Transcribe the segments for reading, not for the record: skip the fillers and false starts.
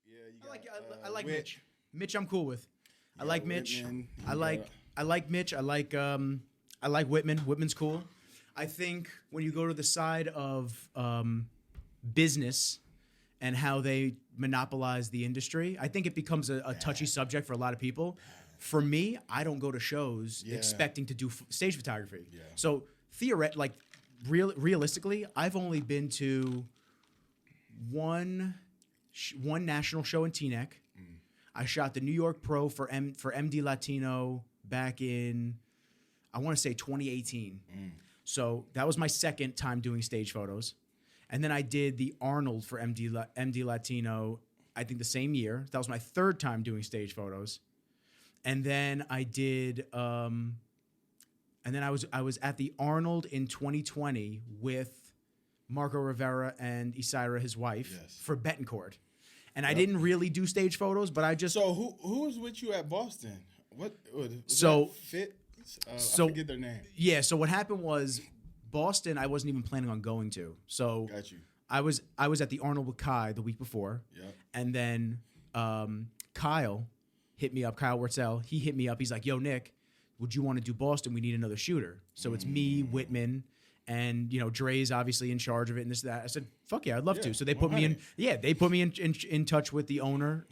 Yeah, you I got. like I like Whit. Mitch. Mitch, I'm cool with. I Yeah, like Mitch. Whitman. I You like got- I like Mitch. I like Whitman. Whitman's cool. I think when you go to the side of business and how they monopolize the industry, I think it becomes a touchy subject for a lot of people. For me, I don't go to shows Yeah. expecting to do stage photography. Yeah. So realistically, I've only been to one national show in Teaneck. I shot the New York Pro for MD Latino back in, I want to say 2018. So that was my second time doing stage photos. And then I did the Arnold for MD Latino, I think the same year. That was my third time doing stage photos. And then I did, and then I was at the Arnold in 2020 with Marco Rivera and Isaira, his wife, Yes. for Betancourt. And I didn't really do stage photos, but I just So who was with you at Boston? What was So- that Fit? I so- forget their name. yeah. So what happened was Boston, I wasn't even planning on going to. So Got you. I was at the Arnold with Kai the week before, Yep. and then Kyle hit me up. Kyle Wurtzel, he hit me up. He's like, "Yo, Nick, would you want to do Boston? We need another shooter." So it's me, Whitman, and Dre's obviously in charge of it and this that. I said, "Fuck yeah, I'd love Yeah, to." So they put me in. 100. Yeah, they put me in touch with the owner,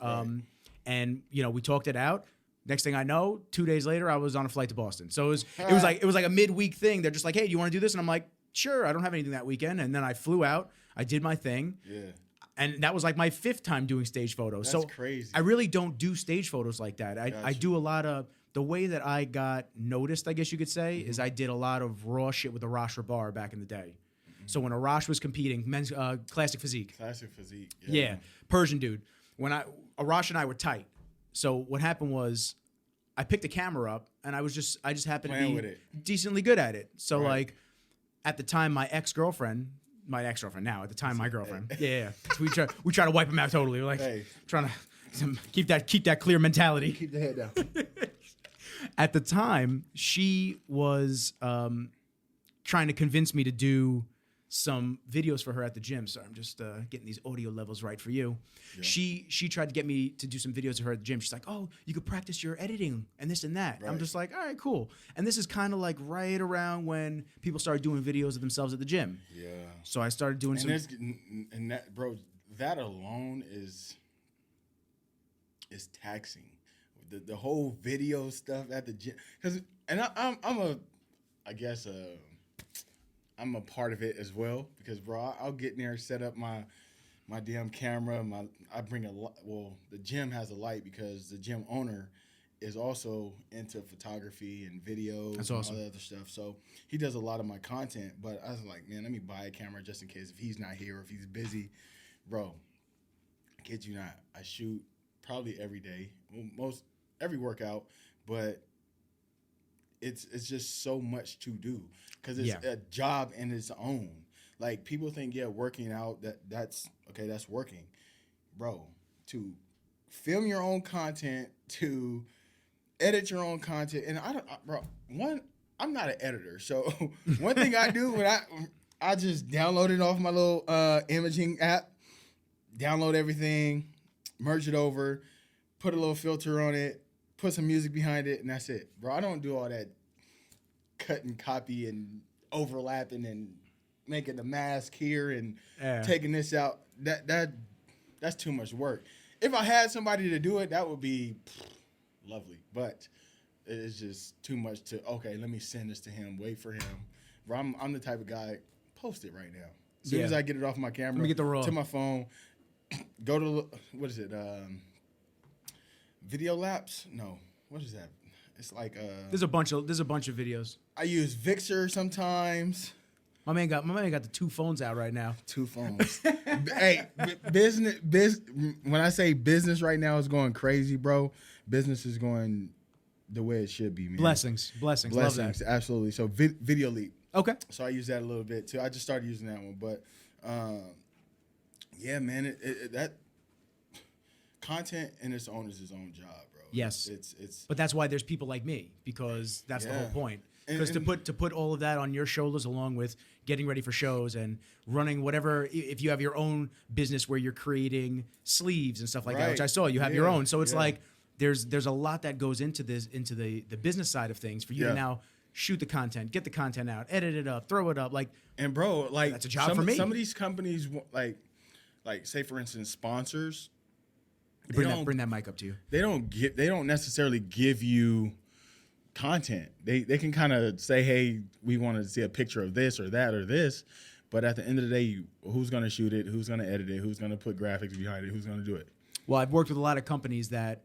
and we talked it out. Next thing I know, 2 days later, I was on a flight to Boston. So it was like a midweek thing. They're just like, "Hey, do you want to do this?" And I'm like, "Sure." I don't have anything that weekend. And then I flew out. I did my thing. Yeah. And that was like my fifth time doing stage photos. So That's crazy. I really don't do stage photos like that. I Gotcha. do a lot of the way that I got noticed, I guess you could say, is I did a lot of raw shit with Arash Rabar back in the day. So when Arash was competing, men's classic physique. Classic physique. Yeah, Persian dude. When Arash and I were tight. So what happened was I picked a camera up and I just happened Playing to with be it. decently good at it. So Right. like at the time my ex-girlfriend now, at the time my girlfriend. Yeah. So we try to wipe him out totally. We're like Hey. trying to keep that clear mentality. Keep the head down. At the time, she was trying to convince me to do some videos for her at the gym. So I'm just getting these audio levels right for you. Yeah. She tried to get me to do some videos of her at the gym. She's like, "Oh, you could practice your editing and this and that." I'm Right. just like, "All right, cool." And this is kind of like right around when people started doing videos of themselves at the gym. Yeah. So I started doing And some. there's and that, bro, that alone is taxing. The whole video stuff at the gym, I'm a part of it as well because, bro, I'll get in there, set up my damn camera. I bring the gym has a light because the gym owner is also into photography and videos That's and awesome. all that other stuff. So he does a lot of my content. But I was like, man, let me buy a camera just in case if he's not here or if he's busy, bro. I kid you not, I shoot probably every day, every workout, but it's just so much to do because it's a job in its own. Like people think, working out that's okay, that's working, bro. To film your own content, to edit your own content, and I'm not an editor, so one thing I do when I just download it off my little imaging app, download everything, merge it over, put a little filter on it, put some music behind it, and that's it, bro. I don't do all that cut and copy and overlapping and making the mask here and taking this out. That's too much work. If I had somebody to do it, that would be lovely. But it's just too much to. Okay, let me send this to him. Wait for him. Bro, I'm the type of guy. Post it right now. As soon as I get it off my camera, Let me get the raw. to my phone. Go to what is it? Video Lapse? No. What is that? It's like There's a bunch of videos. I use Vixer sometimes. My man got the two phones out right now. Two phones. Hey, business. When I say business right now is going crazy, bro. Business is going the way it should be, man. Blessings. Love that. Absolutely. So Video Leap. Okay. So I use that a little bit too. I just started using that one, but yeah, man, that content in its own is its own job, bro. Yes. It's But that's why there's people like me, because that's the whole point. Because to put all of that on your shoulders, along with getting ready for shows and running whatever, if you have your own business where you're creating sleeves and stuff like that, which I saw you have your own. So it's like there's a lot that goes into the business side of things for you to now shoot the content, get the content out, edit it up, throw it up. Like, and bro, like that's a job for me. Some of these companies, like say for instance, sponsors. Bring that mic up to you. They don't necessarily give you content. They can kind of say, hey, we want to see a picture of this or that or this, but at the end of the day, who's going to shoot it, who's going to edit it, who's going to put graphics behind it, who's going to do it? Well, I've worked with a lot of companies that,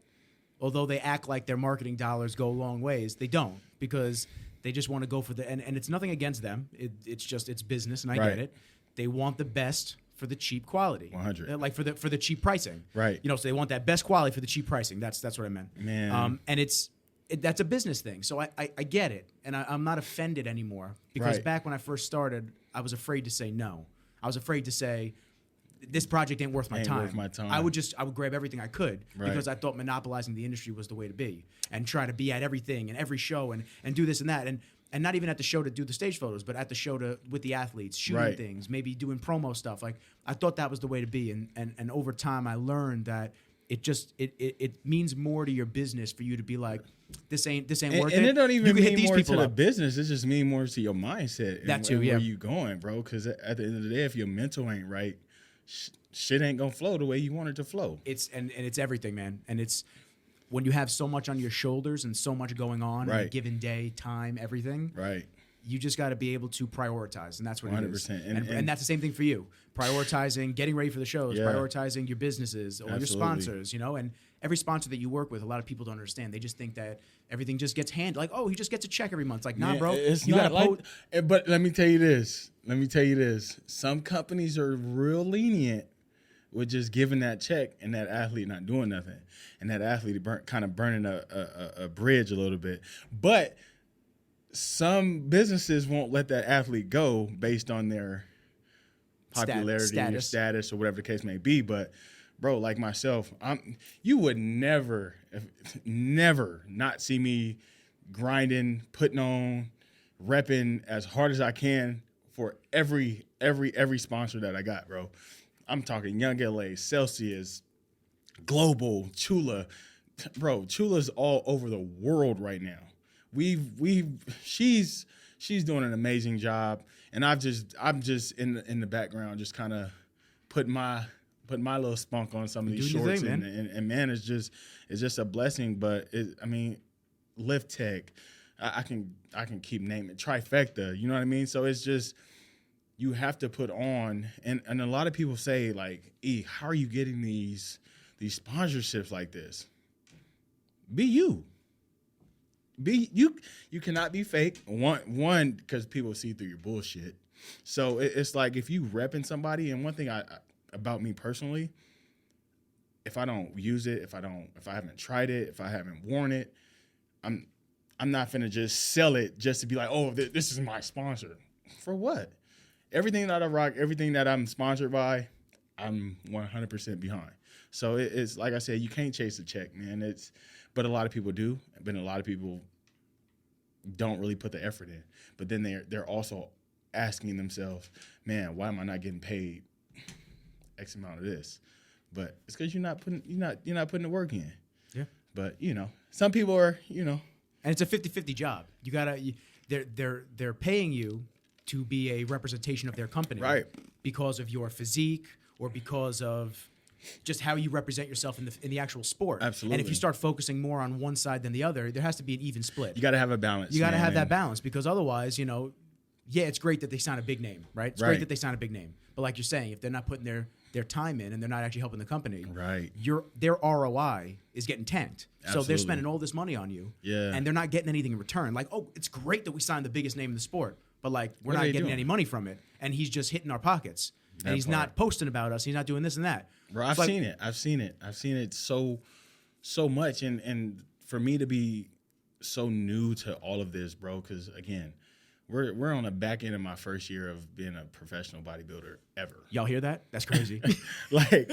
although they act like their marketing dollars go a long ways, they don't, because they just want to go for and it's nothing against them. It's business, and I get it. They want the best for the cheap quality. 100. Like for the cheap pricing. Right. So they want that best quality for the cheap pricing. That's what I meant. Man. And that's a business thing. So I get it. And I'm not offended anymore. Because back when I first started, I was afraid to say no. I was afraid to say, this project ain't worth my time. I would grab everything I could because I thought monopolizing the industry was the way to be, and try to be at everything and every show and do this and that. And not even at the show to do the stage photos, but at the show with the athletes, shooting things, maybe doing promo stuff. Like, I thought that was the way to be. And over time I learned that it means more to your business for you to be like, this ain't worth it. And it don't even mean more to the business. It just mean more to your mindset. That too, where you going, bro. Because at the end of the day, if your mental ain't right, shit ain't gonna flow the way you want it to flow. It's everything, man. And it's when you have so much on your shoulders and so much going on in a given day, time, everything. Right. You just got to be able to prioritize, and that's what 100%. It is. And that's the same thing for you. Prioritizing, getting ready for the shows, prioritizing your businesses or your sponsors, and every sponsor that you work with, a lot of people don't understand. They just think that everything just gets handled. Like, oh, he just gets a check every month. It's like, nah, bro. It's not like, but let me tell you this. Some companies are real lenient with just giving that check and that athlete not doing nothing. And that athlete kind of burning a bridge a little bit. But some businesses won't let that athlete go based on their popularity or status or whatever the case may be. But, bro, like myself, you would never not see me grinding, putting on, repping as hard as I can for every sponsor that I got, bro. I'm talking Young LA, Celsius, Global, Chula. Bro, Chula's all over the world right now. She's doing an amazing job, and I'm just in the background, just kind of putting my little spunk on some of these shorts, and man, it's just a blessing. But Lift Tech, I can keep naming trifecta. You know what I mean? So it's just, you have to put on, and a lot of people say like, E, how are you getting these sponsorships like this? Be you. You cannot be fake. One, because people see through your bullshit. So it's like, if you repping somebody, and one thing about me personally, if I don't use it, if I haven't tried it, if I haven't worn it, I'm not finna just sell it just to be like, oh, this is my sponsor. For what? Everything that I rock, everything that I'm sponsored by, I'm 100% behind. So it's like I said, you can't chase the check, man. But a lot of people do. But a lot of people don't really put the effort in. But then they're also asking themselves, man, why am I not getting paid X amount of this? But it's because you're not putting the work in. Yeah. But some people are, And it's a 50-50 job. You gotta. They're paying you to be a representation of their company, right? Because of your physique or because of just how you represent yourself in the actual sport. Absolutely. And if you start focusing more on one side than the other, there has to be an even split. You got to have a balance. You got to have that balance, because otherwise, it's great that they sign a big name, right? It's great that they sign a big name. But like you're saying, if they're not putting their time in and they're not actually helping the company, right? Their ROI is getting tanked. Absolutely. So they're spending all this money on you, and they're not getting anything in return. Like, oh, it's great that we signed the biggest name in the sport, but like, we're not getting any money from it, and he's just hitting our pockets. And he's not posting about us. He's not doing this and that. Bro, I've seen it so much. And for me to be so new to all of this, bro, because again, we're on the back end of my first year of being a professional bodybuilder ever. Y'all hear that? That's crazy. Like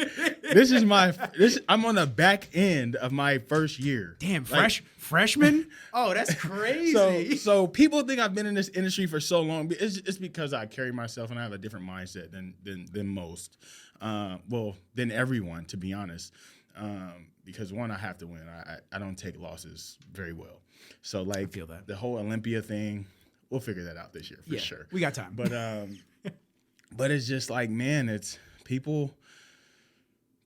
I'm on the back end of my first year. Damn, Like, freshman? Oh, that's crazy. So people think I've been in this industry for so long. It's because I carry myself and I have a different mindset than most. Than everyone, to be honest. Because one, I have to win. I don't take losses very well. So like I feel that. The whole Olympia thing, we'll figure that out this year for sure. We got time. But it's just like, man, it's people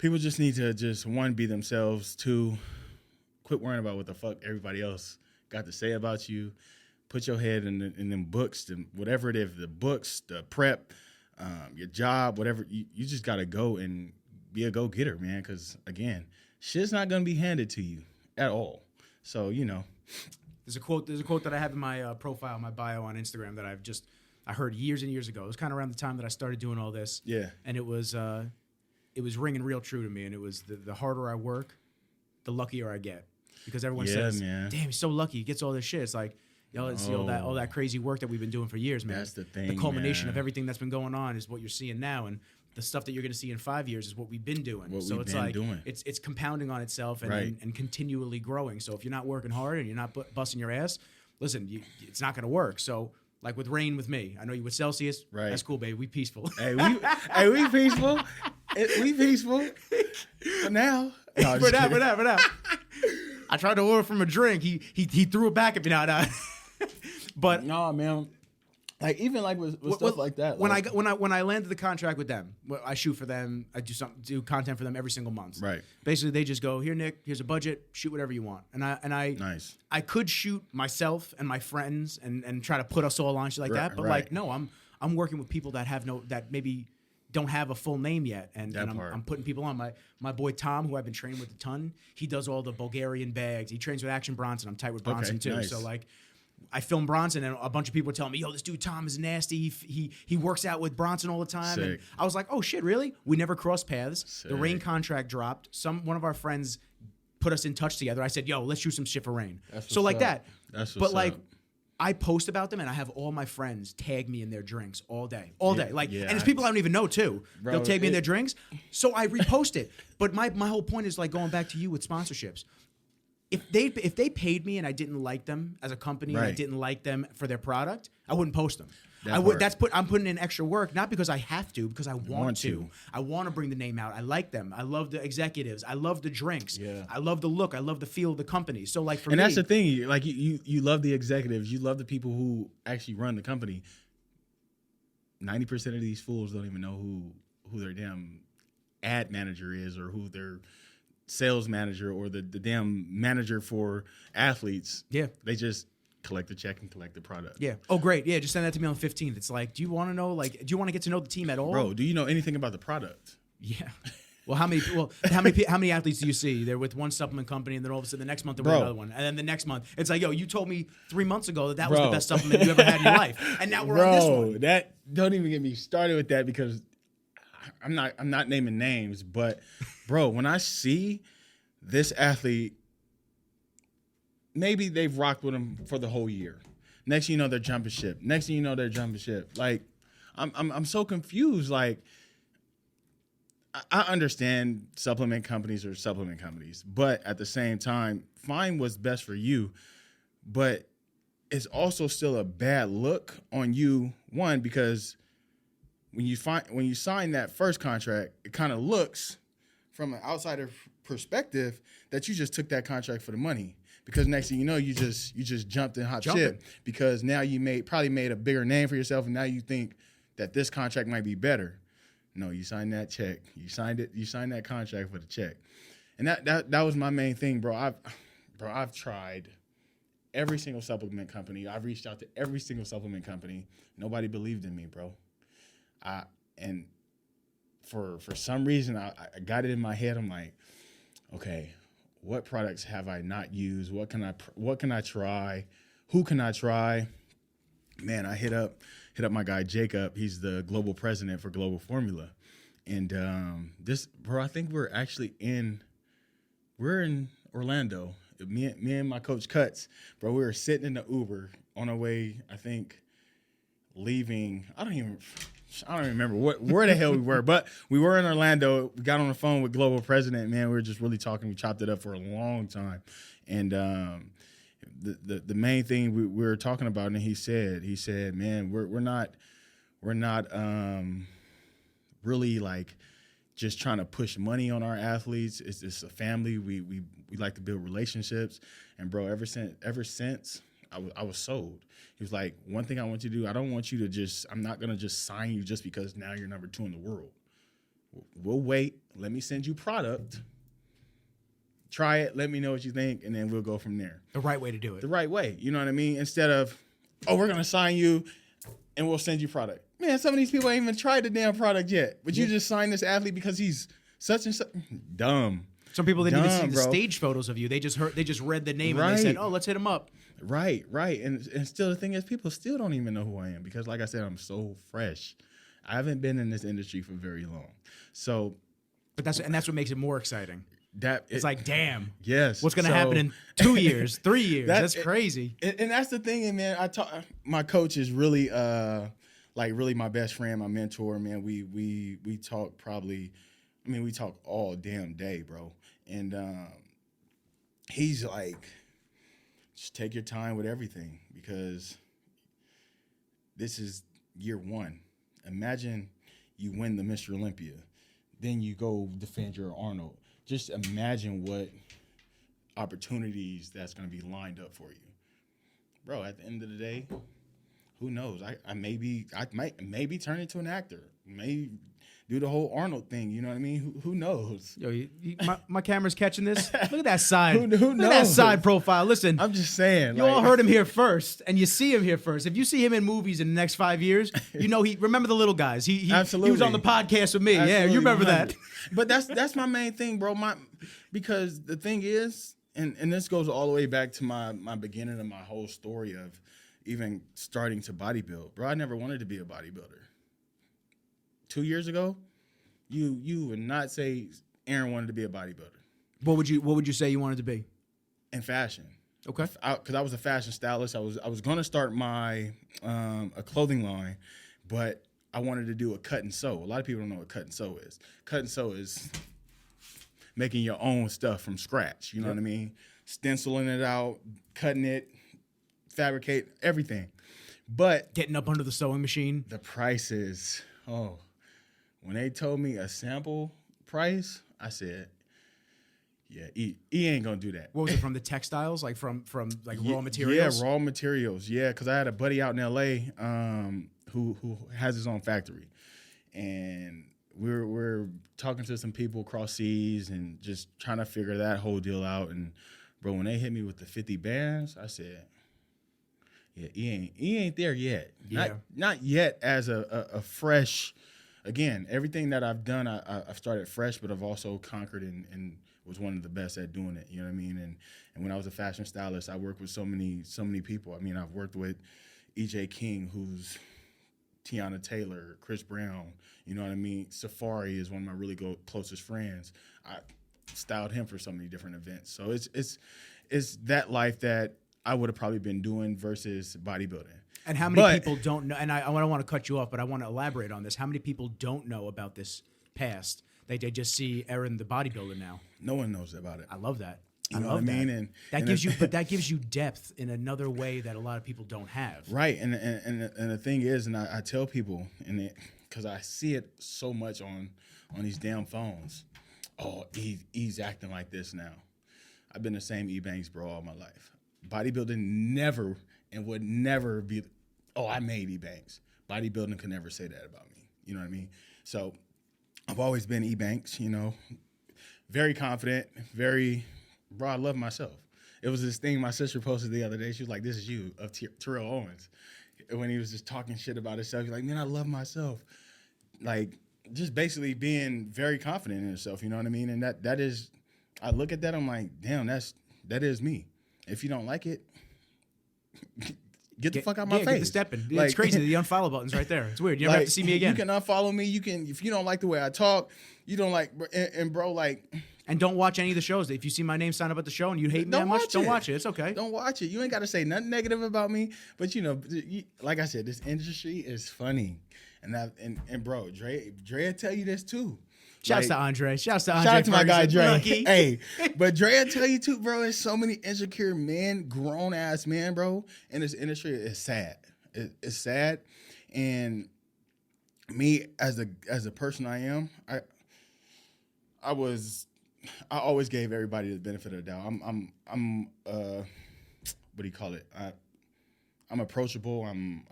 just need to just, one, be themselves, two, quit worrying about what the fuck everybody else got to say about you. Put your head in them books, whatever it is, the books, the prep, your job, whatever. You just got to go and be a go-getter, man, because, again, shit's not going to be handed to you at all. So, There's a quote that I have in my profile, my bio on Instagram that I heard years and years ago. It was kind of around the time that I started doing all this. Yeah. And it was ringing real true to me. And it was the harder I work, the luckier I get. Because everyone says, man. damn, he's so lucky. He gets all this shit. It's like, let's see all that crazy work that we've been doing for years, man. That's the thing, the culmination man. of everything that's been going on is what you're seeing now. And the stuff that you're going to see in 5 years is what we've been doing. It's compounding on itself and continually growing. So if you're not working hard and you're not busting your ass, listen, it's not going to work. So like with Rain with me, I know you with Celsius. Right. That's cool, baby. We peaceful. Hey, we peaceful. We peaceful. For now. No, for now. I tried to order from a drink. He threw it back at me. No. But no, man. Like even like with stuff like that. When I landed the contract with them, I shoot for them. I do content for them every single month. Right. Basically, they just go, here, Nick. Here's a budget. Shoot whatever you want. And I nice. I could shoot myself and my friends and try to put us all on shit like that. But like no, I'm working with people that maybe don't have a full name yet, and I'm putting people on. My boy Tom, who I've been training with a ton, he does all the Bulgarian bags. He trains with Action Bronson. I'm tight with Bronson too. Nice. So like, I film Bronson, and a bunch of people were telling me, "Yo, this dude Tom is nasty. He works out with Bronson all the time." Sick. And I was like, "Oh shit, really?" We never crossed paths. Sick. The Rain contract dropped. One of our friends put us in touch together. I said, "Yo, let's shoot some shit for Rain." So like that. That's but like, I post about them, and I have all my friends tag me in their drinks all day. Like, and it's people I don't even know too. Bro, they'll tag me in their drinks, so I repost it. But my whole point is like going back to you with sponsorships. If they paid me and I didn't like them as a company and I didn't like them for their product, I wouldn't post them. I'm putting in extra work, not because I have to, because I want to. I want to bring the name out. I like them. I love the executives. I love the drinks. Yeah. I love the look. I love the feel of the company. So like for and me, that's the thing. Like you love the executives. You love the people who actually run the company. 90% of these fools don't even know who their damn ad manager is or who their sales manager or the damn manager for athletes. Yeah. They just collect the check and collect the product. Yeah. Oh, great. Yeah, just send that to me on the 15th. It's like, do you want to know, do you want to get to know the team at all? Bro, do you know anything about the product? Yeah. Well, how many athletes do you see? They're with one supplement company, and then all of a sudden the next month they're with another one, and then the next month it's like, yo, you told me 3 months ago that was the best supplement you ever had in your life, and now we're on this one. That don't even get me started with that because I'm not naming names, but bro, when I see this athlete, maybe they've rocked with him for the whole year. Next thing you know, they're jumping ship. Like, I'm so confused. Like, I understand supplement companies are supplement companies, but at the same time, find what's best for you. But it's also still a bad look on you, one, because when you sign that first contract, it kind of looks from an outsider perspective that you just took that contract for the money. Because next thing you know, you just jumped in hot shit because now you probably made a bigger name for yourself, and now you think that this contract might be better. No, you signed that check. You signed that contract for the check. And that was my main thing, bro. I've tried every single supplement company. I've reached out to every single supplement company. Nobody believed in me, bro. And for some reason I got it in my head. I'm like, okay, what products have I not used? What can I try? Who can I try? Man, I hit up my guy Jacob. He's the global president for Global Formula, and I think we're in Orlando. Me and my coach Cuts, bro. We were sitting in the Uber on our way. I think leaving. I don't even remember where the hell we were, but we were in Orlando. We got on the phone with Global President, man. We were just really talking. We chopped it up for a long time. And the main thing we were talking about, and he said, man, we're not really like just trying to push money on our athletes. It's a family. We like to build relationships. And bro, ever since I was sold. He was like, one thing I want you to do, I don't want you to I'm not going to just sign you just because now you're number 2 in the world. We'll wait. Let me send you product. Try it. Let me know what you think. And then we'll go from there. The right way to do it. The right way. You know what I mean? Instead of, we're going to sign you and we'll send you product. Man, some of these people ain't even tried the damn product yet. But you just signed this athlete because he's such and such. Dumb. Some people didn't even see the stage photos of you. They just read the name and they said, let's hit him up. Right. And still the thing is, people still don't even know who I am because, like I said, I'm so fresh. I haven't been in this industry for very long. So, but that's what makes it more exciting. It's like, damn. Yes. What's going to happen in 2 years, 3 years? That's crazy. And that's the thing, and man, my coach is really really my best friend, my mentor, man. We talk we talk all damn day, bro. And he's like, just take your time with everything because this is year 1. Imagine you win the Mr. Olympia. Then you go defend your Arnold. Just imagine what opportunities that's going to be lined up for you. Bro, at the end of the day, who knows? I might maybe turn into an actor. Maybe do the whole Arnold thing. You know what I mean? Who knows? Yo, my camera's catching this. Look at that side. Who knows? Look at that side profile. Listen, I'm just saying. You all heard him here first, and you see him here first. If you see him in movies in the next 5 years, you know remember the little guys. He Absolutely. He was on the podcast with me. Absolutely. Yeah, you remember that. But that's my main thing, bro. Because the thing is, and this goes all the way back to my beginning of my whole story of even starting to bodybuild. Bro, I never wanted to be a bodybuilder. 2 years ago, you would not say Erin wanted to be a bodybuilder. What would you say you wanted to be? In fashion. Okay. Because I was a fashion stylist. I was going to start my a clothing line, but I wanted to do a cut and sew. A lot of people don't know what cut and sew is. Cut and sew is making your own stuff from scratch. You know what I mean? Stenciling it out, cutting it, fabricate everything. But getting up under the sewing machine. The prices. When they told me a sample price, I said, yeah, he ain't gonna do that. What was it, from the textiles, like from raw materials? Yeah, raw materials. Yeah, because I had a buddy out in L.A. Who has his own factory, and we're talking to some people across seas and just trying to figure that whole deal out. And bro, when they hit me with the 50 bands, I said, yeah, he ain't there yet. Yeah. Not yet as a fresh. Again, everything that I've done, I've started fresh, but I've also conquered and was one of the best at doing it. You know what I mean? And when I was a fashion stylist, I worked with so many people. I mean, I've worked with E.J. King, who's Tiana Taylor, Chris Brown. You know what I mean? Safari is one of my really closest friends. I styled him for so many different events. So it's that life that I would have probably been doing versus bodybuilding. And how many people don't know, and I don't want to cut you off, but I want to elaborate on this. How many people don't know about this past? They just see Erin the bodybuilder now. No one knows about it. I love that. You know what I mean? And that gives you depth in another way that a lot of people don't have. Right. And the thing is, and I tell people, because I see it so much on these damn phones. Oh, he's acting like this now. I've been the same E-Banks bro all my life. Bodybuilding never and would never be, I made E-Banks. Bodybuilding could never say that about me. You know what I mean? So I've always been E-Banks, you know, very confident, bro, I love myself. It was this thing my sister posted the other day. She was like, this is you, of Terrell Owens. When he was just talking shit about himself, he's like, man, I love myself. Like, just basically being very confident in himself, you know what I mean? And that is, I look at that, I'm like, damn, that is me. If you don't like it, get the fuck out my face. Get the stepping. Like, it's crazy. The unfollow button's right there. It's weird. You never have to see me again. You can unfollow me. You can, if you don't like the way I talk, you don't like, and bro, like. And don't watch any of the shows. If you see my name sign up at the show and you hate me that much, don't watch it. It's okay. Don't watch it. You ain't got to say nothing negative about me. But like I said, this industry is funny, and bro, Dre will tell you this too. Shouts to Andre. Shouts to Shout out to my guy Dre. Lucky. Hey, but Dre will tell you too, bro. There's so many insecure men, grown ass men, bro, in this industry. It's sad. It's sad, and me as a person I am, I always gave everybody the benefit of the doubt. I'm what do you call it? I'm approachable. I'm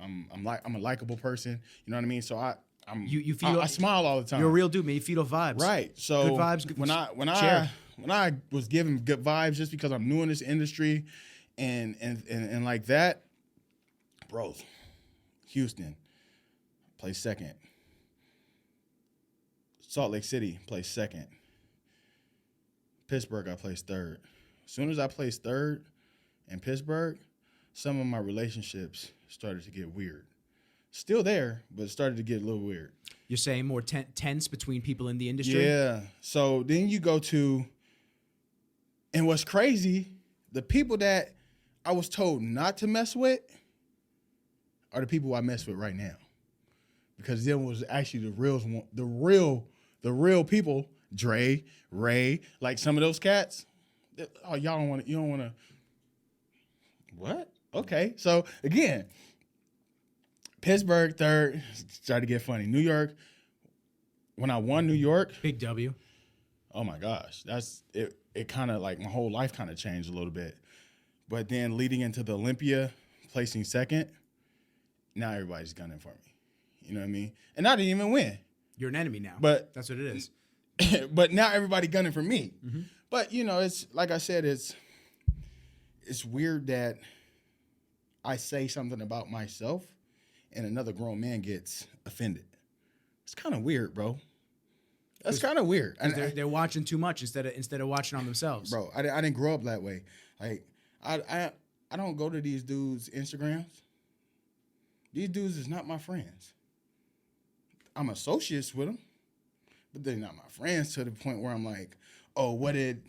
a likable person. You know what I mean? So I smile all the time. You're a real dude, man. You feed off vibes. Right. So good vibes. When I was given good vibes just because I'm new in this industry, and like that, bro. Houston placed second. Salt Lake City placed second. Pittsburgh, I placed third. As soon as I placed third in Pittsburgh, some of my relationships started to get weird. Still there, but it started to get a little weird. You're saying more tense between people in the industry? Yeah. So then you go to, and what's crazy, the people that I was told not to mess with are the people I mess with right now. Because them was actually the real people, Dre, Ray, like some of those cats. Oh, you don't want to. What? Okay. So again, Pittsburgh third, started to get funny. New York, when I won New York, big W. Oh my gosh, that's it. It kind of like my whole life kind of changed a little bit. But then leading into the Olympia, placing second, now everybody's gunning for me. You know what I mean? And I didn't even win. You're an enemy now. But that's what it is. But now everybody gunning for me. Mm-hmm. But it's like I said, it's weird that I say something about myself and another grown man gets offended. It's kind of weird, bro. That's kind of weird. And they're watching too much instead of watching on themselves. Bro, I didn't grow up that way. Like I don't go to these dudes' Instagrams. These dudes is not my friends. I'm associates with them, but they're not my friends to the point where I'm like, oh, what did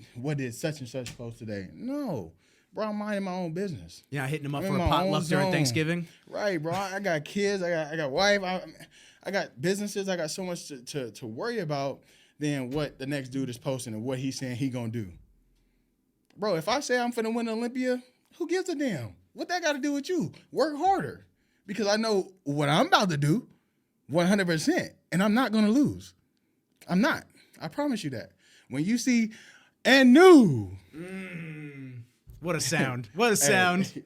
such and such post today? No, bro, I'm minding my own business. Yeah, hitting them up for a potluck during Thanksgiving. Right, bro. I got kids. I got wife. I got businesses. I got so much to worry about than what the next dude is posting and what he's saying he gonna do. Bro, if I say I'm finna win Olympia, who gives a damn? What that got to do with you? Work harder. Because I know what I'm about to do 100%, and I'm not going to lose. I'm not. I promise you that. When you see and new. What a sound. What a sound. Hey,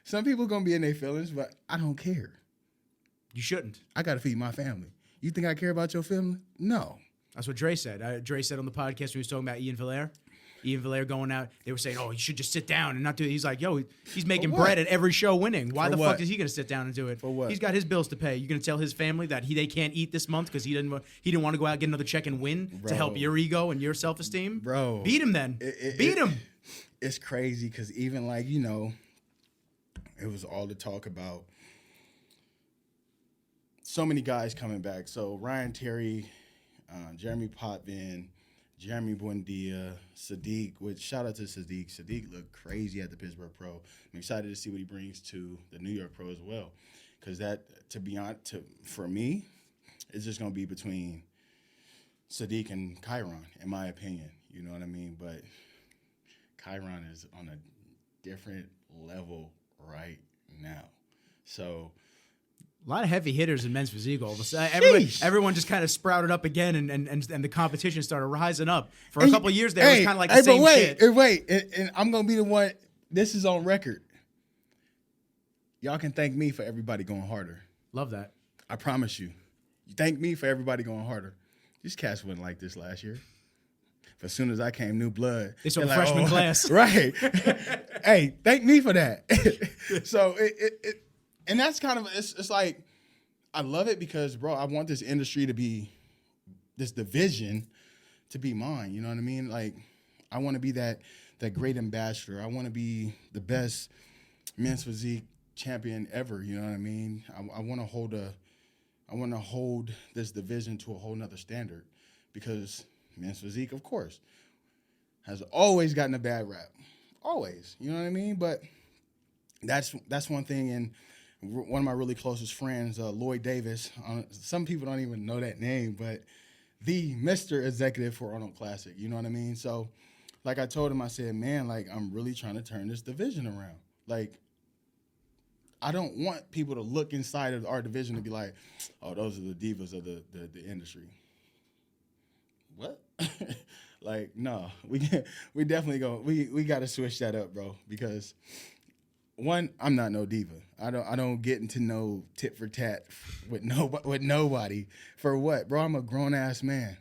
some people going to be in their feelings, but I don't care. You shouldn't. I got to feed my family. You think I care about your family? No. That's what Dre said. Dre said on the podcast when he was talking about Ian Valere. Ian Valere going out, they were saying, oh, you should just sit down and not do it. He's like, yo, he's making bread at every show winning. Why the fuck is he going to sit down and do it? For what? He's got his bills to pay. You're going to tell his family that they can't eat this month because he didn't want to go out and get another check and win to help your ego and your self-esteem? Bro. Beat him then. Beat him. It's crazy because even like, it was all the talk about so many guys coming back. So Ryan Terry, Jeremy Potvin, Jeremy Buendia, Physique, which shout out to Physique. Physique looked crazy at the Pittsburgh Pro. I'm excited to see what he brings to the New York Pro as well. Because that, to be honest, for me, it's just going to be between Physique and Chiron, in my opinion. You know what I mean? But Chiron is on a different level right now. So a lot of heavy hitters in men's physique all of a sudden. Everyone just kind of sprouted up again, and the competition started rising up. For a couple of years there, it was kind of like the same shit. And I'm going to be the one, this is on record. Y'all can thank me for everybody going harder. Love that. I promise you. You thank me for everybody going harder. These cats wasn't like this last year. As soon as I came, new blood. They saw the freshman class. Right. Hey, thank me for that. So and that's kind of, it's like, I love it because, bro, I want this industry to be, this division to be mine. You know what I mean? Like, I want to be that great ambassador. I want to be the best men's physique champion ever. You know what I mean? I want to hold this division to a whole nother standard because men's physique, of course, has always gotten a bad rap. Always. You know what I mean? But that's one thing. And one of my really closest friends, Lloyd Davis, some people don't even know that name, but the Mr. Executive for Arnold Classic. You know what I mean? So, like I told him, I said, man, like, I'm really trying to turn this division around. Like, I don't want people to look inside of our division and be like, oh, those are the divas of the industry. What? Like, no, we definitely we got to switch that up, bro, because one, I'm not no diva. I don't get into no tit for tat with nobody. For what, bro? I'm a grown ass man.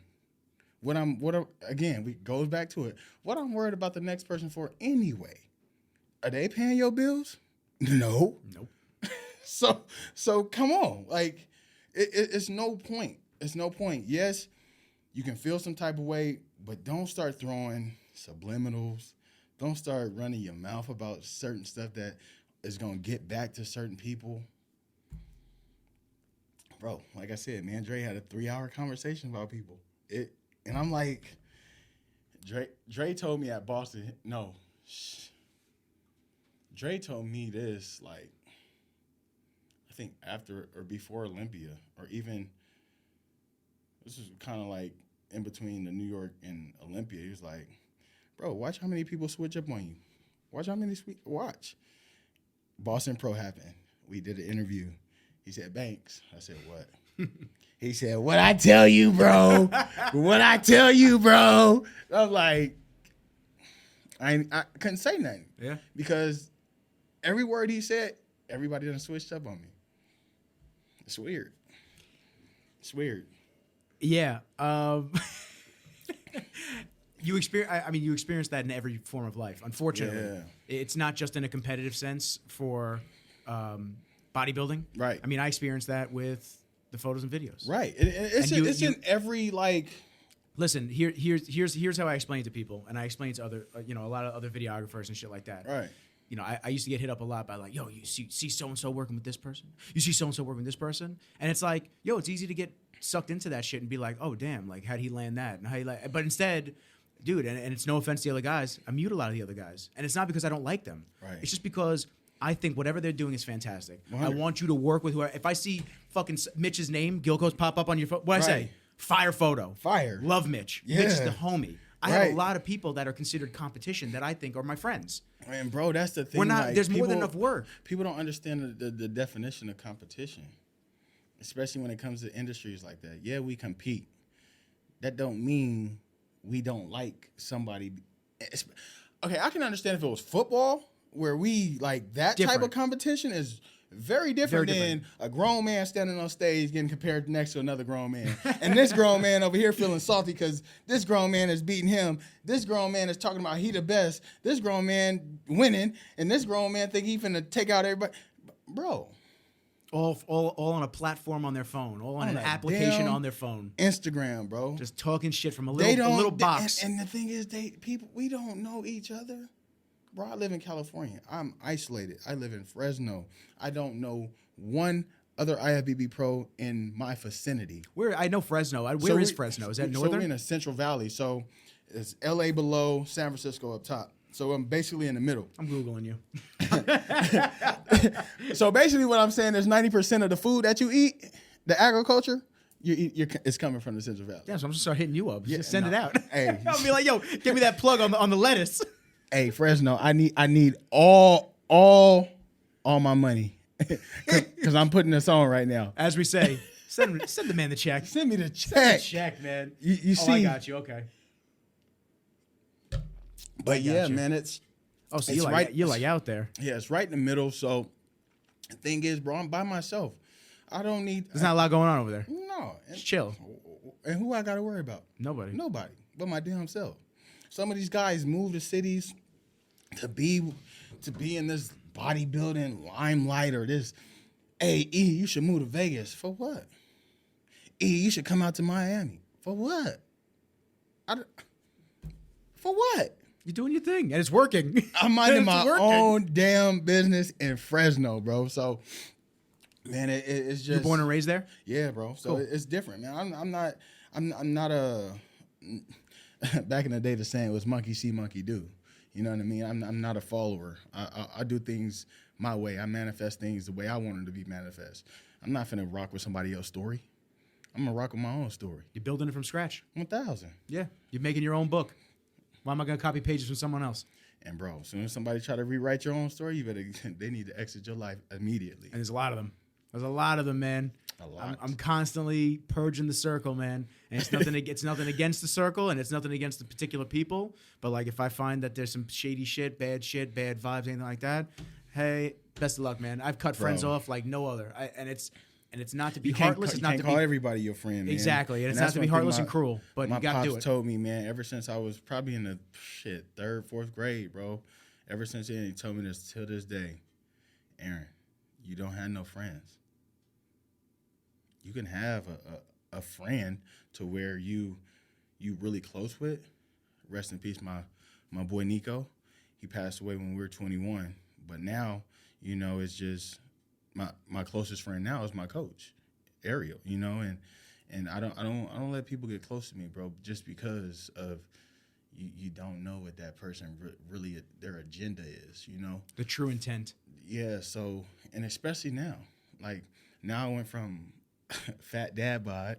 Again, we goes back to it. What I'm worried about the next person for anyway? Are they paying your bills? No. Nope. So come on, like it's no point. It's no point. Yes, you can feel some type of way, but don't start throwing subliminals. Don't start running your mouth about certain stuff that is going to get back to certain people. Bro, like I said, man, Dre had a 3-hour conversation about people. And I'm like, Dre told me at Boston, Dre told me this, like, I think after or before Olympia, or even, this is kind of like in between the New York and Olympia. He was like, bro, watch how many people switch up on you. Watch. Boston Pro happened. We did an interview. He said, Banks. I said, what? He said, what I tell you, bro? What I tell you, bro? I was like, I couldn't say nothing. Yeah. Because every word he said, everybody done switched up on me. It's weird. Yeah. You experience that in every form of life. Unfortunately, It's not just in a competitive sense for bodybuilding. Right. I mean, I experienced that with the photos and videos. Right. It's in every, like. Listen, here's how I explain it to people, and I explain it to other, a lot of other videographers and shit like that. Right. I used to get hit up a lot by like, yo, you see so and so working with this person. You see so and so working with this person, and it's like, yo, it's easy to get sucked into that shit and be like, oh damn, like how'd he land that? And how he but instead, dude, and it's no offense to the other guys, I mute a lot of the other guys, and it's not because I don't like them. Right. It's just because I think whatever they're doing is fantastic. 100. I want you to work with whoever. If I see fucking Mitch's name, Gilco's pop up on your phone, what I say? Fire photo. Fire. Love Mitch. Yeah. Mitch is the homie. I have a lot of people that are considered competition that I think are my friends. And bro, that's the thing. We're not. Like, there's more than enough work. People don't understand the definition of competition, especially when it comes to industries like that. Yeah, we compete. That don't mean we don't like somebody. Okay, I can understand if it was football, where we like that type of competition is very different than a grown man standing on stage getting compared next to another grown man. And this grown man over here feeling salty because this grown man is beating him. This grown man is talking about he the best. This grown man winning. And this grown man think he finna take out everybody. Bro. All on a platform on their phone. All on an application on their phone. Instagram, bro. Just talking shit from a little box. And the thing is, we don't know each other. Bro, I live in California. I'm isolated. I live in Fresno. I don't know one other IFBB pro in my vicinity. I know Fresno. Where is Fresno? Is that northern? So we're in the Central Valley. So it's LA below, San Francisco up top. So I'm basically in the middle. I'm Googling you. So basically what I'm saying is 90% of the food that you eat, the agriculture, it's coming from the Central Valley. Yeah, so I'm just start hitting you up. Just send it out. Hey. I'll be like, yo, give me that plug on the lettuce. Hey, Fresno, I need all my money because I'm putting this on right now. As we say, send the man the check. Send me the check. Send the check, man. You see? I got you. Okay. But yeah, man, it's you're like out there. Yeah, it's right in the middle. So the thing is, bro, I'm by myself. I don't need. There's not a lot going on over there. No, it's chill. And who I got to worry about? Nobody, but my damn self. Some of these guys move to cities to be in this bodybuilding limelight or this. Hey, E, you should move to Vegas. For what? E, you should come out to Miami. For what? For what? You're doing your thing, and it's working. I'm minding my own damn business in Fresno, bro. So, man, it's just. You're born and raised there? Yeah, bro. So cool. It's different, man. I'm not a. back in the day, the saying was monkey see, monkey do. You know what I mean? I'm not a follower. I do things my way. I manifest things the way I want them to be manifest. I'm not finna rock with somebody else's story. I'm gonna rock with my own story. You're building it from scratch. 1,000. Yeah. You're making your own book. Why am I gonna copy pages from someone else? And bro, as soon as somebody try to rewrite your own story, they need to exit your life immediately. And there's a lot of them. There's a lot of them, man. A lot. I'm constantly purging the circle, man. And it's nothing. It's nothing against the circle, and it's nothing against the particular people. But like, if I find that there's some shady shit, bad vibes, anything like that, hey, best of luck, man. I've cut friends off like no other. And it's not to be heartless. It's not to call be everybody your friend, man. Exactly, and it's not to be heartless and cruel. But you got to do it. My pops told me, man, ever since I was probably in the 3rd, 4th grade, bro. Ever since then, he told me this till this day. Aaron, you don't have no friends. You can have a friend to where you really close with. Rest in peace, my boy Nico. He passed away when we were 21. But now, you know, it's just my closest friend now is my coach, Ariel. You know, and I don't let people get close to me, bro, just because of you don't know what that person really their agenda is. You know, the true intent. Yeah. So, and especially now, like now I went from fat dad bod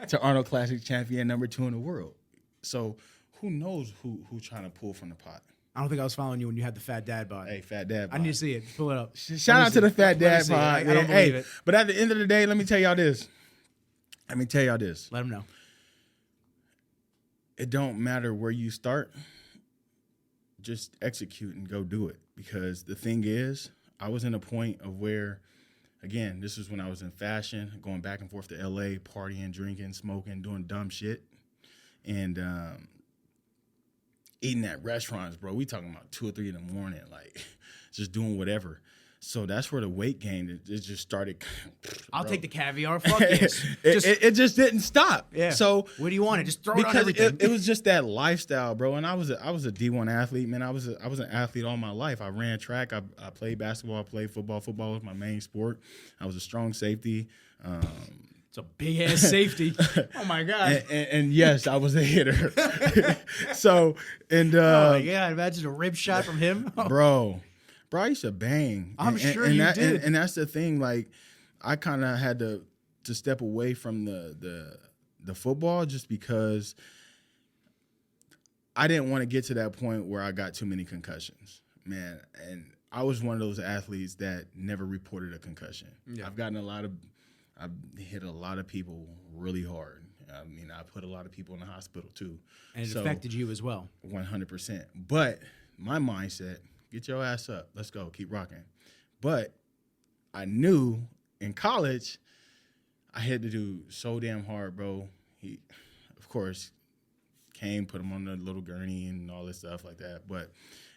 to Arnold Classic champion #2 in the world. So who knows who trying to pull from the pot? I don't think I was following you when you had the fat dad bod. Hey, fat dad bod. I need to see it. Pull it up. Shout out to the fat dad bod. I don't believe it. But at the end of the day, let me tell y'all this. Let them know. It don't matter where you start. Just execute and go do it. Because the thing is, I was in a point of where, again, this was when I was in fashion, going back and forth to LA, partying, drinking, smoking, doing dumb shit. And eating at restaurants, bro. We talking about 2 or 3 in the morning, like just doing whatever. So that's where the weight gain, it just started. I'll take the caviar. Fuck yes. It just didn't stop. Yeah. So what do you want? Just throw it on everything. It was just that lifestyle, bro. And I was a D1 athlete, man. I was an athlete all my life. I ran track. I played basketball. I played football. Football was my main sport. I was a strong safety. It's a big ass safety. Oh my god. And yes, I was a hitter. So and oh my god, imagine a rib shot from him, bro. I used to bang. I'm sure you did. And that's the thing. Like, I kind of had to step away from the football just because I didn't want to get to that point where I got too many concussions, man. And I was one of those athletes that never reported a concussion. Yeah. I've hit a lot of people really hard. I mean, I put a lot of people in the hospital too. And it affected you as well. 100%. But my mindset, get your ass up. Let's go. Keep rocking. But I knew in college, I had to do so damn hard, bro. He, of course, came, put him on the little gurney and all this stuff like that. But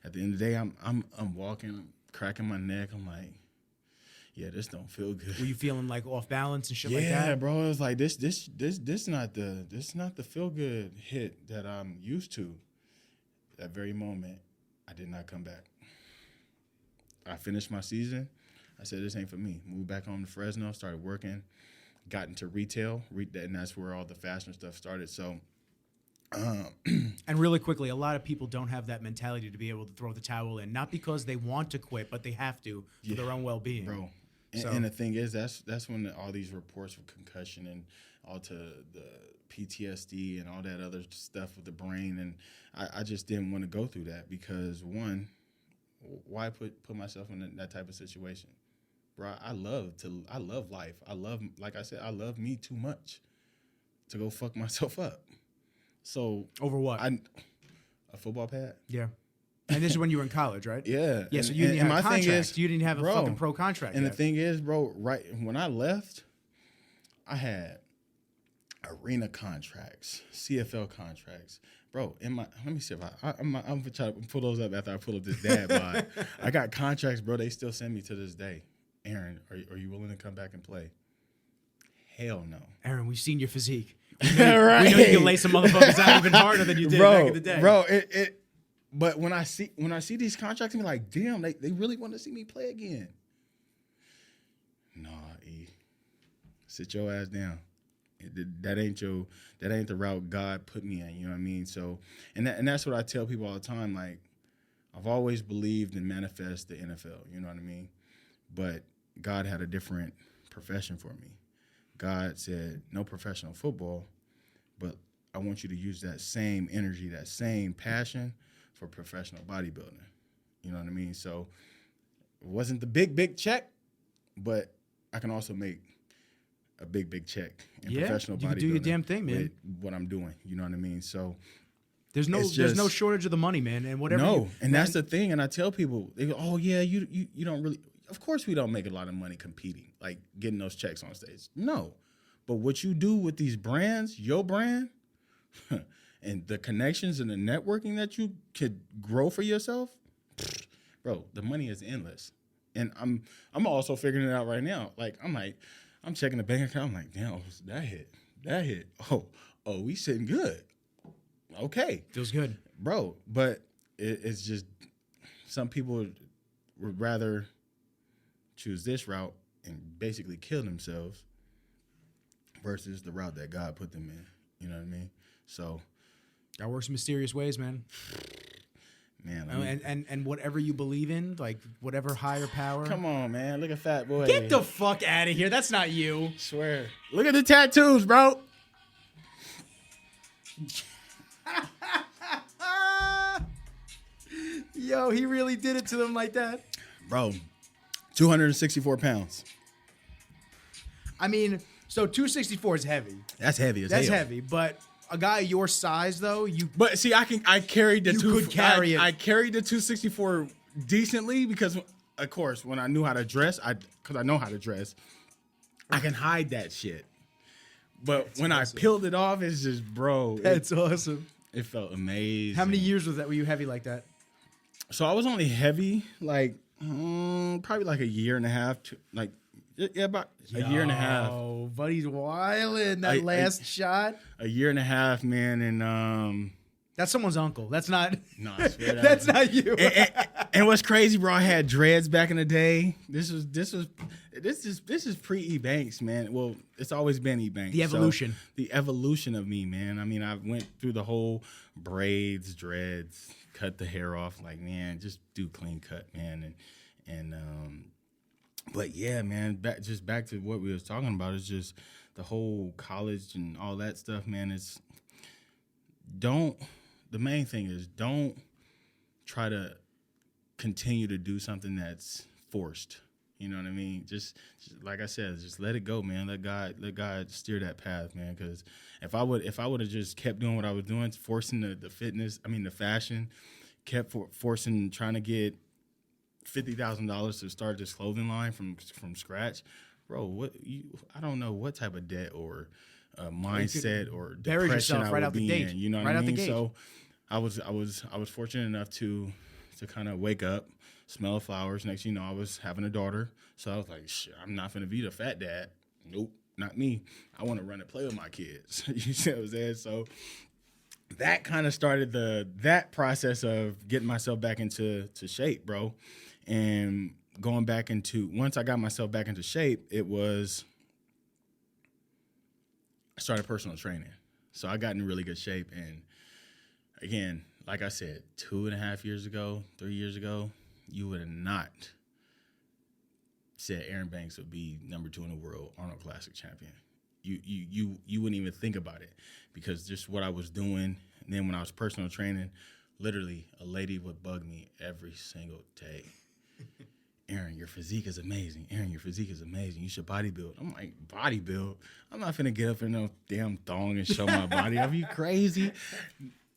at the end of the day, I'm walking, I'm cracking my neck. I'm like, yeah, this don't feel good. Were you feeling like off balance and shit like that? Yeah, bro. It was like this not the feel good hit that I'm used to. That very moment, I did not come back. I finished my season. I said, this ain't for me. Moved back home to Fresno, started working, got into retail, and that's where all the fashion stuff started. So, and really quickly, a lot of people don't have that mentality to be able to throw the towel in, not because they want to quit, but they have to for their own well-being, bro. And the thing is, that's when all these reports of concussion and all to the PTSD and all that other stuff with the brain, and I just didn't want to go through that because, one, why put myself in that type of situation, bro? I love life. Like I said, I love me too much to go fuck myself up. So over what? A football pad. Yeah. And this is when you were in college, right? Yeah. Yeah. So you didn't have a contract. Thing is, you didn't have a fucking pro contract. And yet. the thing is, bro, right when I left, I had arena contracts, CFL contracts. Bro, let me see if I'm gonna try to pull those up after I pull up this dad bod. I got contracts, bro. They still send me to this day. Aaron, are you willing to come back and play? Hell no. Aaron, we've seen your physique. We know you can lay some motherfuckers out even harder than you did back in the day. Bro, but when I see these contracts, I'm like, damn, they really want to see me play again. Nah, E. Sit your ass down. That ain't the route God put me in. You know what I mean? So, and that's what I tell people all the time. Like, I've always believed and manifest the NFL. You know what I mean? But God had a different profession for me. God said, no professional football, but I want you to use that same energy, that same passion for professional bodybuilding. You know what I mean? So it wasn't the big check, but I can also make a big check in professional bodybuilding. You can do your damn thing, man. With what I'm doing. You know what I mean? So there's no shortage of the money, man. And whatever. No, that's the thing. And I tell people, they go, oh yeah, you don't really. Of course, we don't make a lot of money competing, like getting those checks on stage. No, but what you do with these brands, your brand, and the connections and the networking that you could grow for yourself, bro, the money is endless. And I'm also figuring it out right now. Like I'm checking the bank account. I'm like, damn, that hit. Oh, we sitting good. Okay, feels good, bro. But it's just some people would rather choose this route and basically kill themselves versus the route that God put them in. You know what I mean? So God works in mysterious ways, man. Man, and whatever you believe in, like whatever higher power. Come on, man. Look at Fat Boy. Get the fuck out of here. That's not you. Swear. Look at the tattoos, bro. Yo, he really did it to them like that. Bro, 264 pounds. I mean, so 264 is heavy. That's heavy as hell. That's heavy, but a guy your size though, But see, I carried the could carry it. I carried the 264 decently because, of course, when I knew how to dress, because I know how to dress, I can hide that shit. But That's when awesome. I peeled it off, it's just, bro. That's awesome. It felt amazing. How many years was that? Were you heavy like that? So I was only heavy like probably like a year and a half, about a year and a half. Oh, buddy's wildin'. That last shot. A year and a half, man, and that's someone's uncle. That's not. No, I swear that's not you. And what's crazy, bro? I had dreads back in the day. This is pre E Banks, man. Well, it's always been E Banks. The evolution. So, the evolution of me, man. I mean, I went through the whole braids, dreads, cut the hair off. Like, man, just do clean cut, man. And but yeah, man. Back to what we was talking about. It's just the whole college and all that stuff, man. The main thing is don't try to continue to do something that's forced. You know what I mean? Just like I said, just let it go, man. Let God steer that path, man. Because if I would have just kept doing what I was doing, forcing the fitness, the fashion, kept forcing trying to get $50,000 to start this clothing line from scratch, bro. I don't know what type of debt or mindset or depression I would be in. You know what I mean? So I was fortunate enough to kind of wake up, smell flowers. Next, I was having a daughter. So I was like, shit, I'm not gonna be the fat dad. Nope, not me. I want to run and play with my kids. You see what I'm saying? So that kind of started that process of getting myself back into shape, bro. And going back once I got myself back into shape, I started personal training. So I got in really good shape. And again, like I said, 2.5 years ago, 3 years ago, you would have not said Erin Banks would be number 2 in the world, Arnold Classic champion. You wouldn't even think about it because just what I was doing. And then when I was personal training, literally a lady would bug me every single day. Erin, your physique is amazing. Erin, your physique is amazing. You should bodybuild. I'm like, bodybuild? I'm not finna get up in no damn thong and show my body. Are you crazy?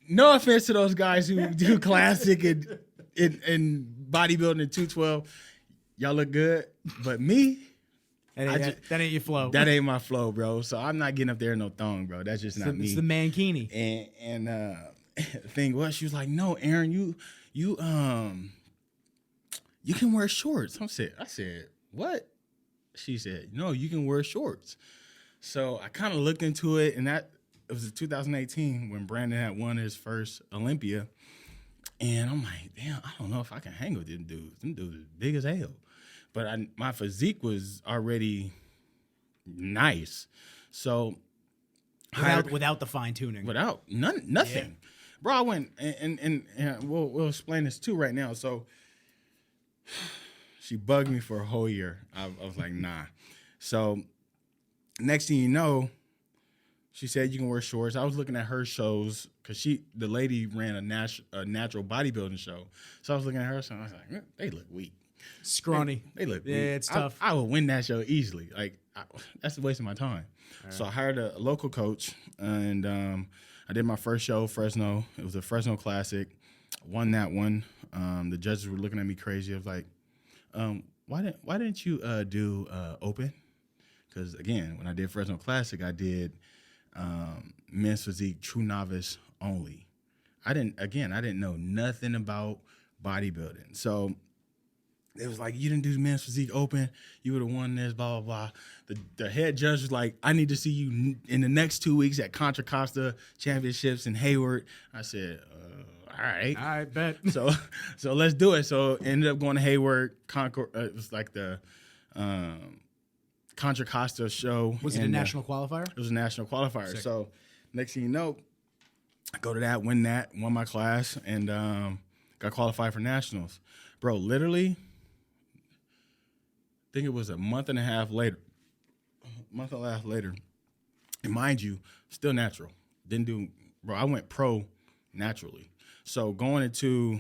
No offense to those guys who do classic and bodybuilding in 212. Y'all look good. But me, that ain't your flow. That ain't my flow, bro. So I'm not getting up there in no thong, bro. That's just not me. It's the mankini. And the thing was, she was like, no, Erin, you can wear shorts. I said, what? She said, no, you can wear shorts. So I kind of looked into it, and it was 2018 when Brandon had won his first Olympia. And I'm like, damn, I don't know if I can hang with them dudes. Them dudes are big as hell. But my physique was already nice. So without the fine tuning. Without nothing. Yeah. Bro, I went and we'll explain this too right now. So she bugged me for a whole year. I was like, nah. So next thing you know, she said you can wear shorts. I was looking at her shows because the lady ran a natural bodybuilding show. So I was looking at her, so I was like, they look weak. Scrawny. They look weak. Yeah, it's tough. I would win that show easily. Like, that's a waste of my time. Right. So I hired a local coach, and I did my first show, Fresno. It was a Fresno Classic. Won that one. The judges were looking at me crazy. I was like, why didn't you do open? Because, again, when I did Fresno Classic, I did men's physique, true novice only. I didn't know nothing about bodybuilding. So it was like, you didn't do men's physique open, you would have won this, blah, blah, blah. The head judge was like, I need to see you in the next 2 weeks at Contra Costa Championships in Hayward. I said, all right. I bet. So let's do it. So ended up going to Hayward. It was like the Contra Costa show. Was it a national qualifier? It was a national qualifier. Sick. So next thing you know, I go to that, win my class, and got qualified for nationals. Bro, literally, I think it was a month and a half later. And mind you, still natural. I went pro naturally. So going into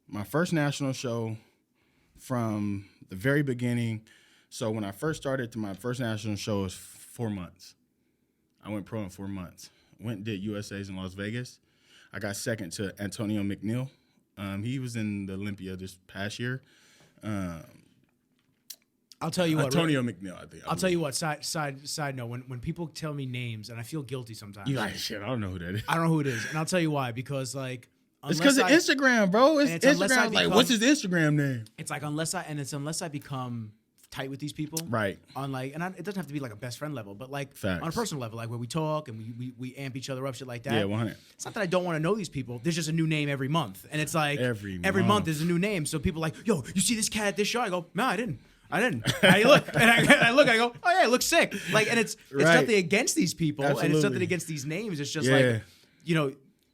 my first national show from the very beginning. So when I first started to my first national show was 4 months. I went pro in 4 months. Went and did USAs in Las Vegas. I got second to Antonio McNeil. He was in the Olympia this past year. I'll tell you what. Antonio McNeil, I think. I'll tell you what. Side note. When people tell me names, and I feel guilty sometimes. You're like, shit, I don't know who that is. I don't know who it is, and I'll tell you why. Because like, it's because of Instagram, bro. It's Instagram. Like, what's his Instagram name? It's like unless I become tight with these people, right? On like, it doesn't have to be like a best friend level, but like Facts. On a personal level, like where we talk and we amp each other up, shit like that. Yeah, 100. It's not that I don't want to know these people. There's just a new name every month, and it's like every month there's a new name. So people are like, yo, you see this cat at this show? I go, no, I didn't. And I look, and I look, I go, oh yeah, it looks sick. Like, and it's nothing against these people, Absolutely. and it's nothing against these names. It's just like,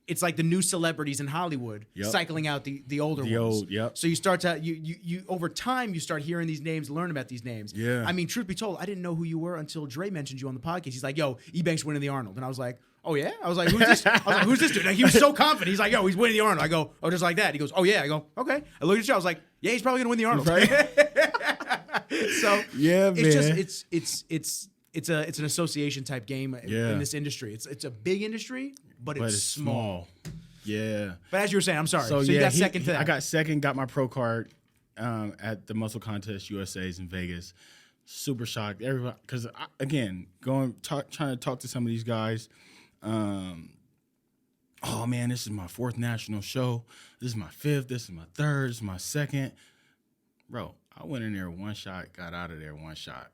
it's like the new celebrities in Hollywood cycling out the older ones. So you start to you over time you start hearing these names, learn about these names. Yeah. I mean, truth be told, I didn't know who you were until Dre mentioned you on the podcast. He's like, yo, Ebank's winning the Arnold, and I was like, oh yeah. I was like, who's this? I was like, who's this dude? Like, he was so confident. He's like, yo, he's winning the Arnold. I go, oh, just like that. He goes, oh yeah. I go, okay. I look at the show. I was like, yeah, he's probably gonna win the Arnold. Right. So yeah, it's man. just it's an association type game in this industry. It's a big industry, but it's small. Yeah. But as you were saying, I'm sorry. So you got second to that. I got second, got my pro card at the Muscle Contest USA's in Vegas. Super shocked. Everybody, because again, trying to talk to some of these guys. Oh man, this is my 4th national show. This is my 5th. This is my 3rd. This is my 2nd. Bro, I went in there 1 shot, got out of there 1 shot.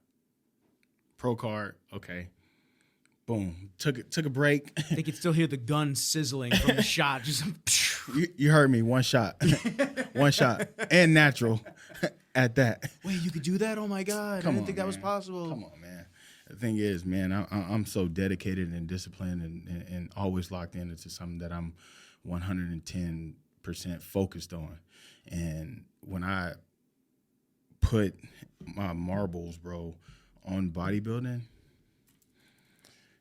Pro card, okay. Boom. Took a break. They could still hear the gun sizzling from the shot. Just you heard me. 1 shot. 1 shot. And natural at that. Wait, you could do that? Oh my God. I didn't think that was possible. Come on, man. The thing is, man, I'm so dedicated and disciplined and always locked into something that I'm 110% focused on. And when I put my marbles, bro, on bodybuilding,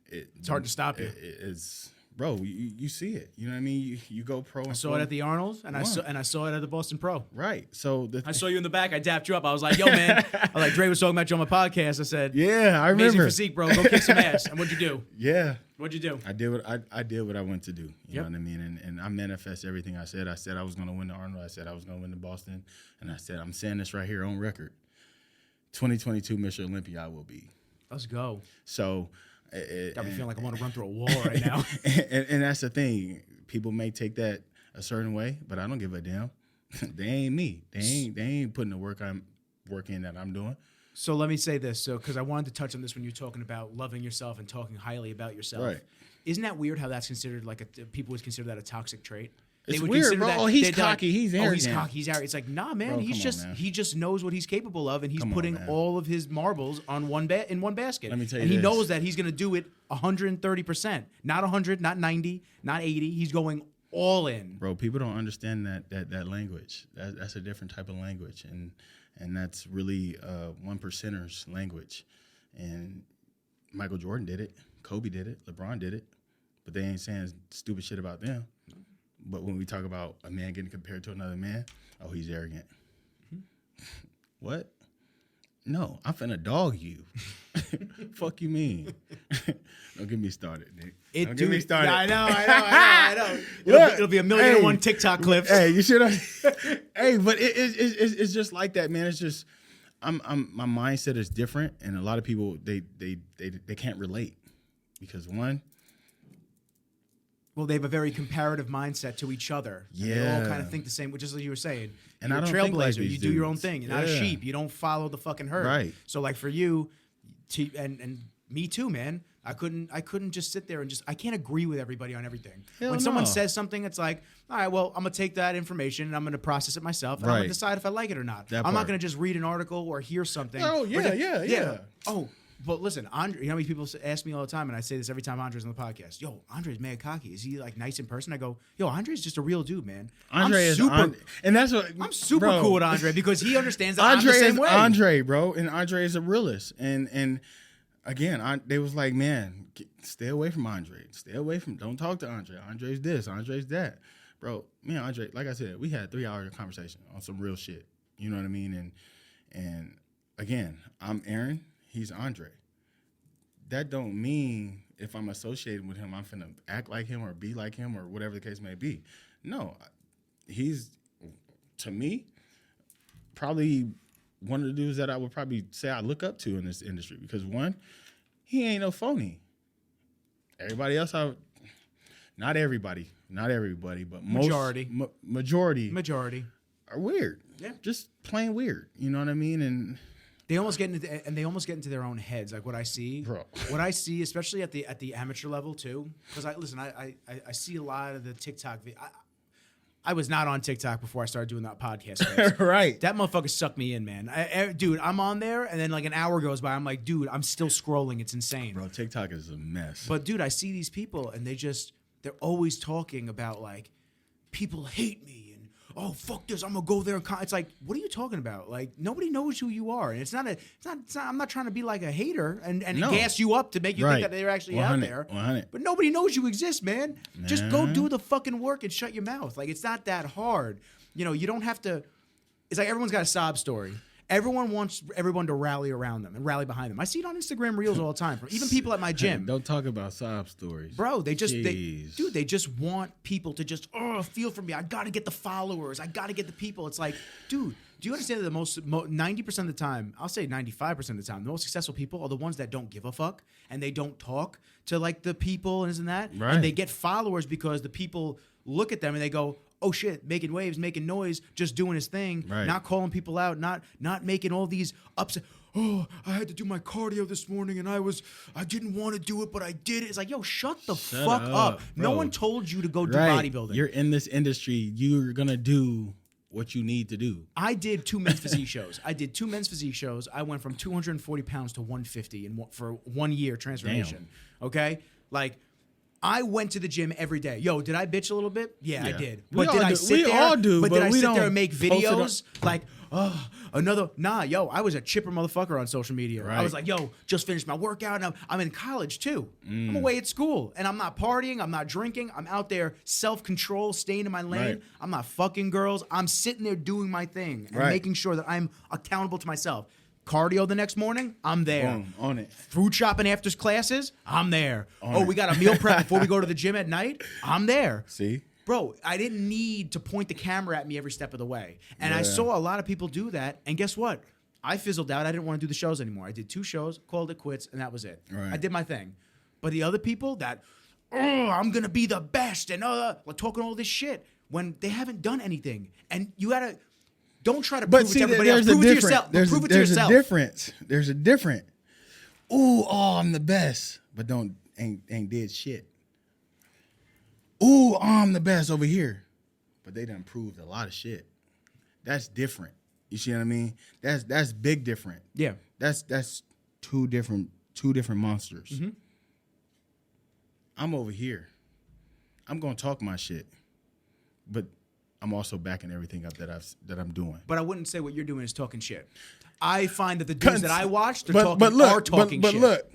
it's hard to stop you. It's, bro, you see it. You know what I mean? You go pro. I saw it at the Arnold's, and I saw it at the Boston Pro. Right. So I saw you in the back. I dapped you up. I was like, yo, man. I was like, Dre was talking about you on my podcast. I said, yeah, I remember. Amazing physique, bro. Go kick some ass. And what'd you do? Yeah. What'd you do? I did what I went to do. You know what I mean? And I manifest everything I said. I said I was going to win the Arnold. I said I was going to win the Boston. And I said, I'm saying this right here on record. 2022 Mr. Olympia I will be. Let's go. So got me feeling like I want to run through a wall right now. and that's the thing. People may take that a certain way, but I don't give a damn. They ain't me. They ain't putting the work in that I'm doing. So let me say this. So because I wanted to touch on this when you're talking about loving yourself and talking highly about yourself. Right. Isn't that weird how that's considered like people would consider that a toxic trait? It's would weird, consider bro. that. Oh, he's they're like, cocky. He's arrogant. Oh, he's cocky. He's arrogant. It's like, nah, man. Bro, He's come on, just man. he just knows what he's capable of, and he's Come on, putting man. all of his marbles on one basket. Let me tell you and he this. knows that he's gonna do it 130%, not 100, not 90, not 80. He's going all in. Bro, people don't understand that language. That's a different type of language, and that's really one percenters language. And Michael Jordan did it, Kobe did it, LeBron did it, but they ain't saying stupid shit about them. But when we talk about a man getting compared to another man, oh, he's arrogant. What? No, I'm finna dog you. Fuck you mean? Don't get me started, Nick. Don't get me started. Yeah, I know. It'll be a million and one TikTok clips. Hey, you should have. Hey, but it's just like that, man. It's just my mindset is different, and a lot of people they can't relate because one. Well, they have a very comparative mindset to each other. Yeah. They all kind of think the same, just like you were saying. And You're I a don't think like trailblazer. these You do your own dudes. thing. You're not a Yeah. sheep. You don't follow the fucking herd. Right. So like for you, and me too, man. I couldn't just sit there and I can't agree with everybody on everything. Hell When someone no. says something, it's like, all right, well, I'm gonna take that information and I'm gonna process it myself and I'm Right. gonna decide if I like it or not. That I'm not part. gonna just read an article or hear something. Oh, or yeah. Oh, but listen, Andre, you know how many people ask me all the time, and I say this every time Andre's on the podcast. Yo, Andre's mad cocky. Is he like nice in person? I go, yo, Andre's just a real dude, man. Andre is super, and that's what I'm super bro, cool with Andre because he understands that Andre I'm the same is way. Andre, bro, and Andre is a realist. And again, they was like, man, stay away from Andre. Stay away from. Don't talk to Andre. Andre's this. Andre's that, bro. Me and Andre, like I said, we had a 3-hour conversation on some real shit. You know what I mean? And again, I'm Erin. He's Andre. That don't mean if I'm associated with him, I'm finna act like him or be like him or whatever the case may be. No, he's, to me, probably one of the dudes that I would probably say I look up to in this industry because one, he ain't no phony. Everybody else, not everybody, but Majority. majority are weird. Yeah. Just plain weird. You know what I mean? And They almost get into their own heads. Like what I see, Bro. what I see, especially at the amateur level too. Because I see a lot of the TikTok. I was not on TikTok before I started doing that podcast. right. That motherfucker sucked me in, man. Dude, I'm on there, and then like an hour goes by. I'm like, dude, I'm still scrolling. It's insane. Bro, TikTok is a mess. But dude, I see these people, and they're always talking about like, people hate me, and oh fuck this, I'm gonna go there. It's like, what are you talking about? Like nobody knows who you are, and it's not. I'm not trying to be like a hater and No. gas you up to make you Right. think that they're actually 100, out there. 100. But nobody knows you exist, man. Just go Man. do the fucking work and shut your mouth. Like it's not that hard. You know, you don't have to. It's like everyone's got a sob story. Everyone wants everyone to rally around them and rally behind them. I see it on Instagram Reels all the time from even people at my gym. Don't talk about sob stories. Bro, they just Jeez. they just want people to just feel for me. I got to get the followers. I got to get the people. It's like, dude, do you understand that the 90% of the time, I'll say 95% of the time, the most successful people are the ones that don't give a fuck and they don't talk to like the people and this and that. Right. And they get followers because the people look at them and they go, oh shit, making waves, making noise, just doing his thing, Right. not calling people out, not making all these ups. Oh, I had to do my cardio this morning and I didn't want to do it, but I did it. It's like, yo, shut the fuck up. No bro. one told you to go do Right. bodybuilding. You're in this industry. You're going to do what you need to do. I did 2 men's physique shows. I went from 240 pounds to 150 for 1 year transformation. Okay? Like, I went to the gym every day. Yo, did I bitch a little bit? Yeah, I Yeah. did. We But all did I do. sit We there? all do, But but did I we sit there don't and make post it on- videos like, another? Nah, yo, I was a chipper motherfucker on social media. I Right. was like, yo, just finished my workout. And I'm in college too. Mm. I'm away at school, and I'm not partying. I'm not drinking. I'm out there self-control, staying in my lane. Right. I'm not fucking girls. I'm sitting there doing my thing and Right. making sure that I'm accountable to myself. Cardio the next morning, I'm there. Boom, on it. Food shopping after classes, I'm there. On We it. got a meal prep before we go to the gym at night, I'm there. See? Bro, I didn't need to point the camera at me every step of the way. And I Yeah. saw a lot of people do that. And guess what? I fizzled out. I didn't want to do the shows anymore. I did 2 shows, called it quits, and that was it. Right. I did my thing. But the other people that, I'm going to be the best, and like talking all this shit when they haven't done anything. And you got to, don't try to prove it to everybody else. Prove it to yourself. Prove it to yourself. There's a difference. Ooh, I'm the best, but ain't did shit. Ooh, I'm the best over here. but they done proved a lot of shit. That's different. You see what I mean? That's big different. Yeah. That's two different monsters. Mm-hmm. I'm over here. I'm gonna talk my shit, but I'm also backing everything up that I'm doing. But I wouldn't say what you're doing is talking shit. I find that the dudes that I watch, they're talking shit. Look,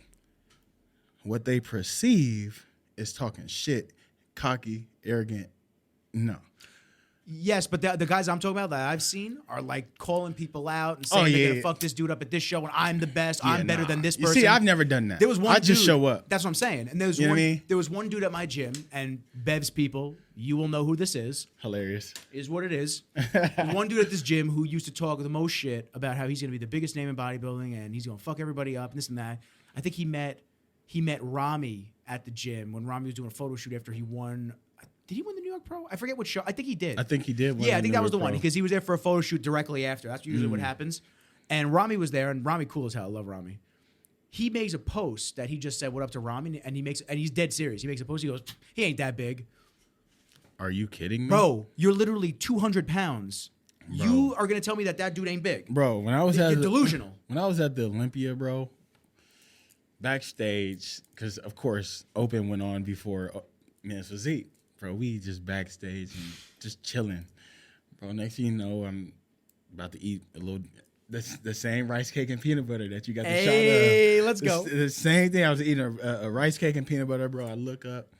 what they perceive is talking shit, cocky, arrogant. No. Yes, but the guys I'm talking about that I've seen are like calling people out and saying they're gonna fuck this dude up at this show and I'm the best, I'm better than this person. You see, I've never done that. There was one I just dude, show up. That's what I'm saying. And there was one dude at my gym, and Bev's people, you will know who this is. Hilarious. Is what it is. There's one dude at this gym who used to talk the most shit about how he's gonna be the biggest name in bodybuilding and he's gonna fuck everybody up and this and that. I think he met Rami at the gym when Rami was doing a photo shoot after he won. Did he win the New York Pro? I forget what show. I think he did. I think he did. Yeah, I think that was the one because he was there for a photo shoot directly after. That's usually what happens. And Rami was there, and Rami cool as hell. I love Rami. He makes a post that he just said what up to Rami, and he's dead serious. He makes a post. He goes, he ain't that big. Are you kidding me, bro? You're literally 200 pounds. Bro. You are gonna tell me that dude ain't big, bro? When I was delusional. When I was at the Olympia, bro, backstage, because of course Open went on before Men's Physique. Bro, we just backstage and just chilling. Bro, next thing you know, I'm about to eat a little, the same rice cake and peanut butter that you got the shot of. Hey, let's go. The same thing. I was eating a rice cake and peanut butter, bro. I look up.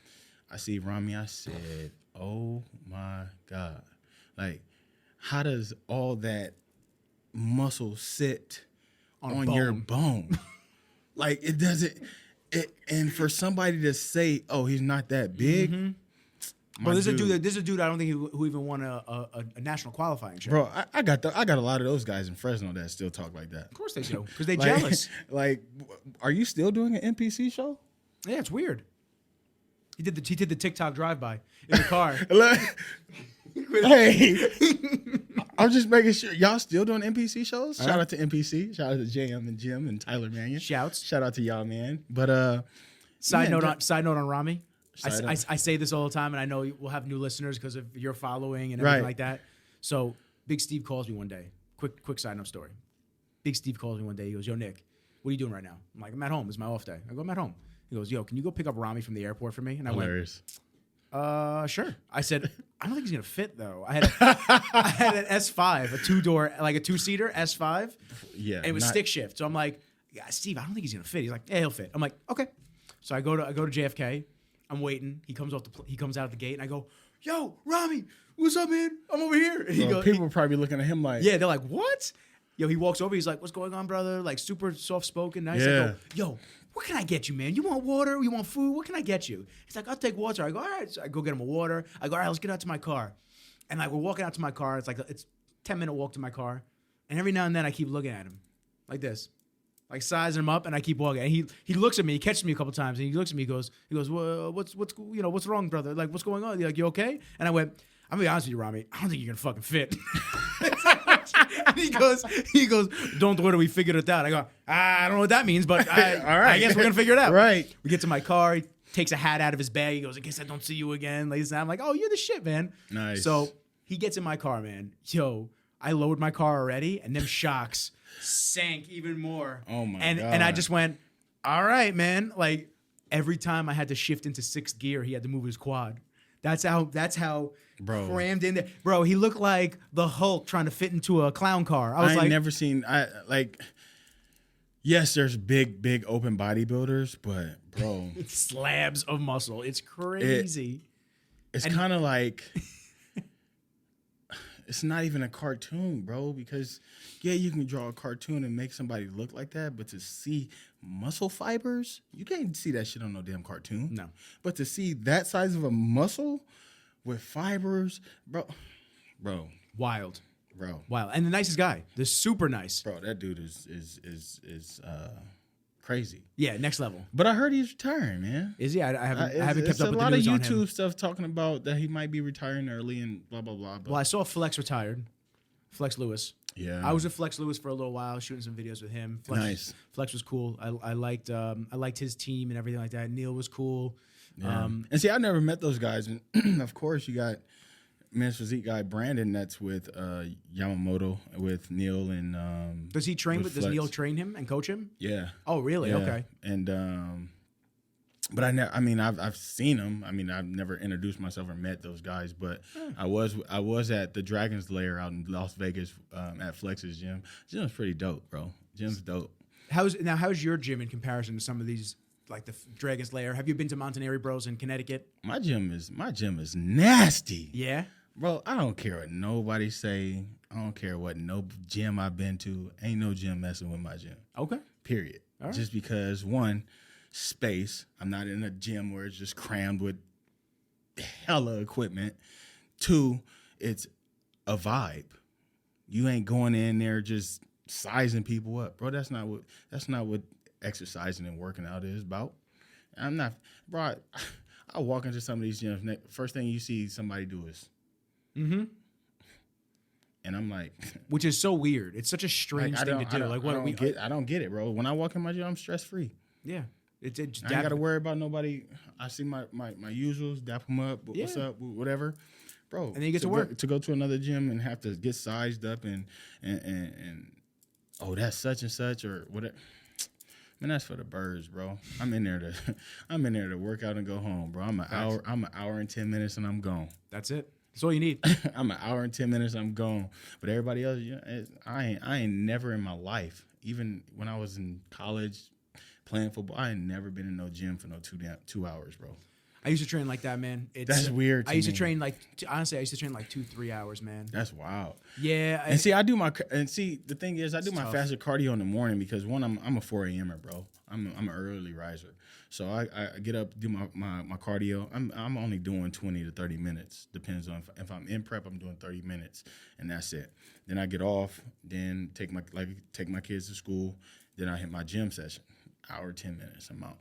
I see Rami. I said, oh, my God. Like, how does all that muscle sit on your bone? Like, it doesn't. And for somebody to say, oh, he's not that big. Mm-hmm. Well, this is a dude I don't think who even won a national qualifying show. Bro, I got a lot of those guys in Fresno that still talk like that. Of course they do, because they jealous. Like, are you still doing an NPC show? Yeah, it's weird. He did the TikTok drive-by in the car. Hey, I'm just making sure y'all still doing NPC shows. Shout out to NPC. Shout out to JM and Jim and Tyler Mannion. Shout out to y'all, man. But side note on Rami. I say this all the time, and I know we'll have new listeners because of your following and everything like that. So Big Steve calls me one day. Quick side note story. Big Steve calls me one day. He goes, yo, Nick, what are you doing right now? I'm like, I'm at home. It's my off day. I go, I'm at home. He goes, yo, can you go pick up Rami from the airport for me? And I went, sure. I said, I don't think he's going to fit, though. I had an S5, a two-door, like a two-seater S5. Yeah. And it was stick shift. So I'm like, yeah, Steve, I don't think he's going to fit. He's like, yeah, he'll fit. I'm like, okay. So I go to JFK. I'm waiting. He comes out of the gate, and I go, yo, Rami, what's up, man? I'm over here. And people are probably looking at him like, yeah, they're like, what? Yo, he walks over. He's like, what's going on, brother? Like, super soft-spoken, nice. Yeah. I go, yo, what can I get you, man? You want water? You want food? What can I get you? He's like, I'll take water. I go, all right. So I go get him a water. I go, all right, let's get out to my car. And like, we're walking out to my car. It's 10-minute walk to my car. And every now and then I keep looking at him like this. Like sizing him up, and I keep walking. And he looks at me. He catches me a couple times, and he looks at me. He goes, well, what's wrong, brother? Like, what's going on? Like, you okay? And I went, I'm gonna be honest with you, Rami. I don't think you're gonna fucking fit. And he goes, don't worry, we figured it out. I go, I don't know what that means, but all right. I guess we're gonna figure it out. Right. We get to my car. He takes a hat out of his bag. He goes, I guess I don't see you again. Like, I'm like, oh, you're the shit, man. Nice. So he gets in my car, man. Yo, I lowered my car already, and them shocks sank even more. Oh my God. And I just went, all right, man. Like every time I had to shift into sixth gear, he had to move his quad. That's how crammed in there. Bro, he looked like the Hulk trying to fit into a clown car. I ain't never seen yes, there's big open bodybuilders, but bro, slabs of muscle. It's crazy. It's kind of like it's not even a cartoon, bro, because yeah, you can draw a cartoon and make somebody look like that, but to see muscle fibers, you can't see that shit on no damn cartoon. No. But to see that size of a muscle with fibers, bro. Wild. Bro. Wild. And the nicest guy. The super nice. Bro, that dude is crazy. Yeah, next level. But I heard he's retiring, man. Is he? I haven't kept up with the news on him. There's a lot of YouTube stuff talking about that he might be retiring early and blah, blah, blah. Well, I saw Flex retired. Flex Lewis. Yeah. I was with Flex Lewis for a little while, shooting some videos with him. Nice. Flex was cool. I liked his team and everything like that. Neil was cool. Yeah. And see, I never met those guys. And of course, you got men's physique guy Brandon that's with Yamamoto with Neil and Does he train with? Does Flex. Neil train him and coach him? Yeah. Oh, really? Yeah. Okay. And but I've seen them. I mean, I've never introduced myself or met those guys, but I was at the Dragon's Lair out in Las Vegas at Flex's gym. Gym's pretty dope, bro. Gym's dope. How's your gym in comparison to some of these, like the Dragon's Lair? Have you been to Montanari Bros in Connecticut? My gym is nasty. Yeah. Bro, I don't care what nobody say. I don't care what no gym I've been to. Ain't no gym messing with my gym. Okay. Period. All right. Just because, one, space. I'm not in a gym where it's just crammed with hella equipment. Two, it's a vibe. You ain't going in there just sizing people up, bro. That's not what exercising and working out is about. I'm not, bro. I walk into some of these gyms. First thing you see somebody do is, and I'm like, which is so weird. It's such a strange thing to do. Like, what I don't get it, bro. When I walk in my gym, I'm stress free. Yeah. I ain't got to worry about nobody. I see my usuals, dap them up, what's up, whatever, bro. And then you get to work. To go to another gym and have to get sized up and oh, that's such and such or whatever. Man, that's for the birds, bro. I'm in there to work out and go home, bro. I'm an hour and 10 minutes and I'm gone. That's it. That's all you need. I'm an hour and 10 minutes, I'm gone. But everybody else, I ain't never in my life, even when I was in college playing football, I ain't never been in no gym for no 2 hours, bro. I used to train like that, man. That's weird. I used to train like, honestly, I used to train like 2-3 hours, man. That's wild. Yeah. And the thing is, I do my faster cardio in the morning because one, I'm a 4 a.m.er, bro. I'm an early riser. So I get up, do my cardio. I'm only doing 20 to 30 minutes. Depends on if I'm in prep, I'm doing 30 minutes, and that's it. Then I get off, then take my kids to school, then I hit my gym session. Hour, 10 minutes, I'm out.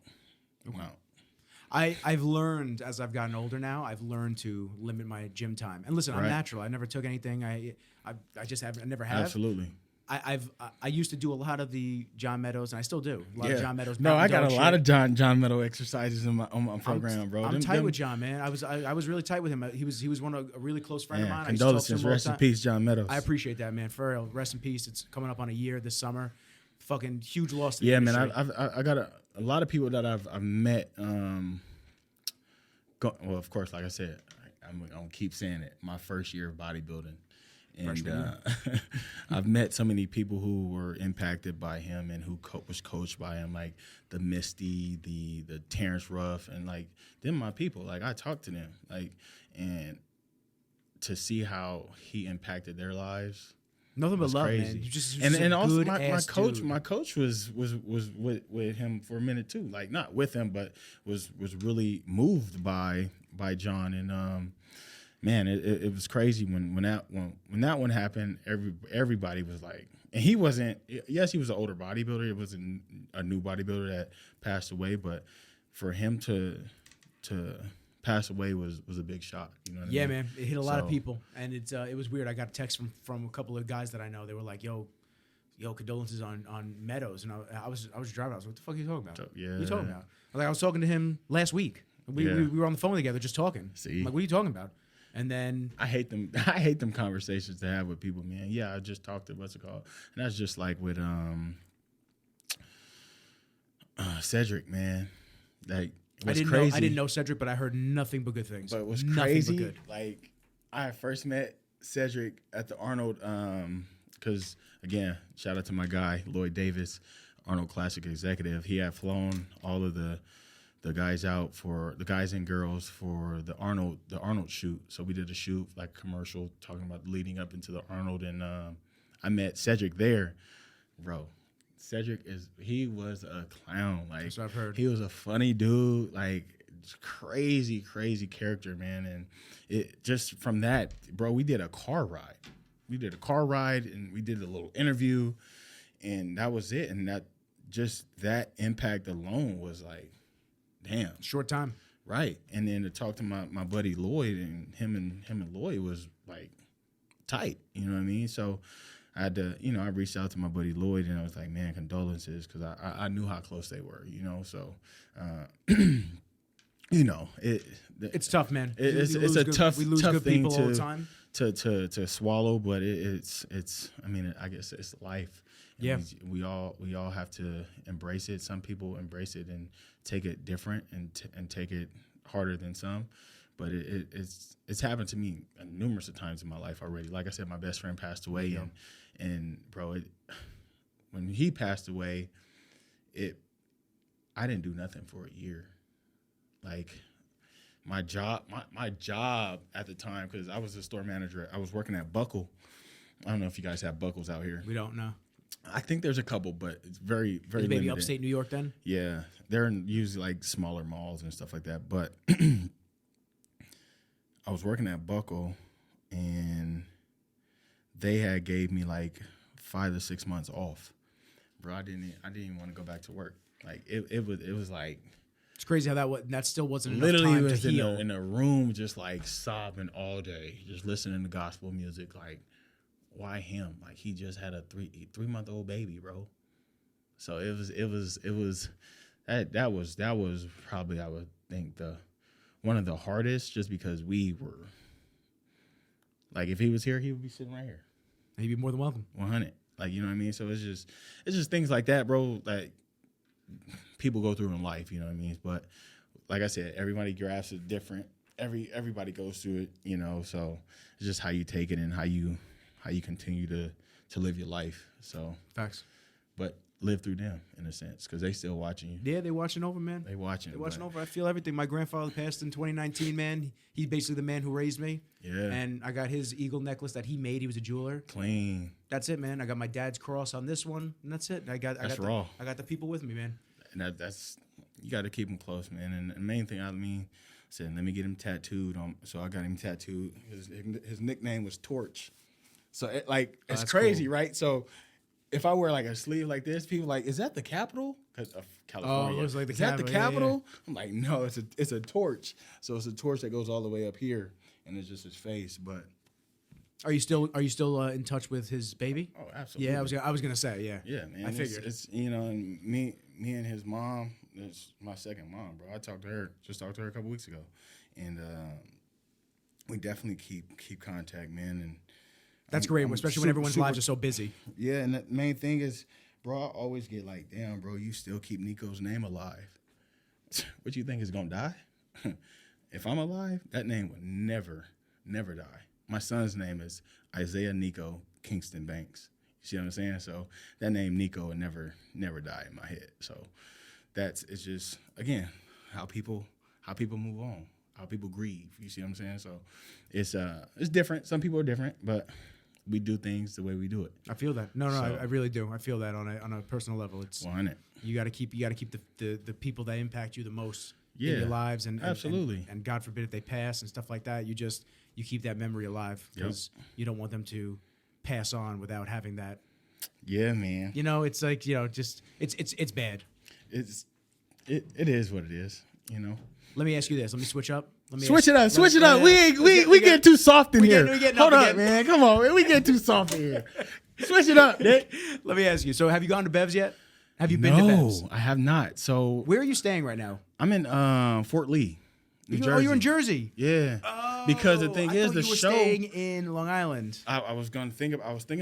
I've learned as I've gotten older now, I've learned to limit my gym time. And listen, I'm natural. I never took anything. I just haven't. I never have. Absolutely. I used to do a lot of the John Meadows, and I still do a lot of John Meadows. No, I got a lot of John Meadows exercises on my program, bro. I'm tight with John, man. I was really tight with him. He was a really close friend of mine. Condolences, rest in peace, John Meadows. I appreciate that, man. For real, rest in peace. It's coming up on a year this summer. Fucking huge loss. To the industry. Man. I got a lot of people that I've met. Well, of course, like I said, I'm gonna keep saying it. My first year of bodybuilding, and I've met so many people who were impacted by him and who was coached by him, like the Misty, the Terrence Ruff, and like them my people. Like I talked to them, like, and to see how he impacted their lives. Nothing but love, crazy. Man. You just and also dude. my coach was with him for a minute too. Like not with him, but was really moved by John. And man, it was crazy when that one happened. Everybody was like, and he wasn't. Yes, he was an older bodybuilder. It wasn't a new bodybuilder that passed away, but for him to pass away was a big shock. You know what I mean? Man, it hit a lot of people, and it was weird. I got a text from a couple of guys that I know. They were like, "Yo, condolences on Meadows," and I was driving. I was like, "What the fuck are you talking about? Yeah, what are you talking about?" I was talking to him last week. We were on the phone together just talking. See, I'm like, what are you talking about? And then I hate them conversations to have with people, man. Yeah, I just talked to what's it called, and that's just like with Cedric, man. Like. I didn't know Cedric, but I heard nothing but good things. But what's nothing crazy, but good. like I first met Cedric at the Arnold, because again, shout out to my guy Lloyd Davis, Arnold Classic executive. He had flown all of the guys out for the guys and girls for the Arnold shoot. So we did a shoot, like commercial, talking about leading up into the Arnold, and I met Cedric there, bro. Cedric he was a clown. Like that's what I've heard. He was a funny dude, like crazy character, man. And it just from that, bro, we did a car ride. And we did a little interview, and that was it. And that impact alone was like, damn. Short time. Right. And then to talk to my buddy Lloyd, and him and Lloyd was like tight. You know what I mean? So I had to, I reached out to my buddy Lloyd, and I was like, man, condolences, because I knew how close they were, So you know, It's tough, man. It's We lose a good- tough we lose tough good thing people all the time. to swallow, but it's I mean, I guess it's life. And Yeah. we all have to embrace it. Some people embrace it and take it different and take it harder than some. But it's happened to me numerous of times in my life already. Like I said, my best friend passed away, and bro, when he passed away, I didn't do nothing for a year. Like my job at the time, because I was a store manager. I was working at Buckle. I don't know if you guys have Buckles out here. We don't know. I think there's a couple, but it's very, very Maybe limited. upstate New York then? Yeah, they're usually like smaller malls and stuff like that. But I was working at Buckle, and they had gave me like 5 to 6 months off. Bro, I didn't even want to go back to work. Like it was like It's crazy how that still wasn't enough literally time was to heal. in a room just like sobbing all day, just listening to gospel music. Like, why him? Like, he just had a 3-month-old baby, bro. So it was that was probably, I would think, one of the hardest, just because we were like, if he was here, he would be sitting right here. He'd be more than welcome. 100. Like, you know what I mean? So it's just things like that, bro. Like, people go through in life, you know what I mean? But like I said, everybody grasps it different. Everybody goes through it, you know. So it's just how you take it and how you continue to live your life. So Facts. but live through them in a sense, because they still watching you. Yeah, they watching over, man. They watching. They're watching over. I feel everything. My grandfather passed in 2019, man. He's basically the man who raised me. Yeah. And I got his eagle necklace that he made. He was a jeweler. Clean. That's it, man. I got my dad's cross on this one, and that's it. I got raw. I got the people with me, man. And that's you got to keep them close, man. And the main thing, I said, let me get him tattooed. So I got him tattooed. His nickname was Torch. So it's crazy, cool. right? So if I wear like a sleeve like this, people are like, is that the Capitol? Because of California. Oh, it looks like the is that the Capitol? Capitol? Yeah. I'm like, no, it's a torch. So it's a torch that goes all the way up here, and it's just his face. But Are you still in touch with his baby? oh, absolutely. Yeah, I was gonna say, yeah. Yeah, man. I figured. It's and me and his mom. That's my second mom, bro. I talked to her a couple weeks ago, and we definitely keep contact, man. And That's great, especially when everyone's lives are so busy. Yeah, and the main thing is, bro, I always get like, damn, bro, you still keep Nico's name alive. What you think is gonna die? If I'm alive, that name would never die. My son's name is Isaiah Nico Kingston Banks. You see what I'm saying? So that name Nico would never die in my head. So it's just, again, how people move on, how people grieve. You see what I'm saying? So it's different. Some people are different, but we do things the way we do it. I feel that. No, So- I really do. I feel that on a personal level. It's 100. you got to keep the people that impact you the most Yeah, in your lives, and absolutely. and God forbid if they pass and stuff like that, you keep that memory alive because you don't want them to pass on without having that. Yeah, man. You know, it's like, just it's bad. It is what it is. You know. Let me ask you this. Let me switch up. Switch it up. We get too soft in here. we getting Hold up up, again. man. Come on, man. We get too soft in here. Switch it up, Nick. Let me ask you. So, have you gone to Bev's yet? Have you been to Bev's? No, I have not. So Where are you staying right now? I'm in Fort Lee, New Jersey. Oh, you're in Jersey. Yeah. Oh, Because the thing I is, thought the you were show. staying in Long Island. I was thinking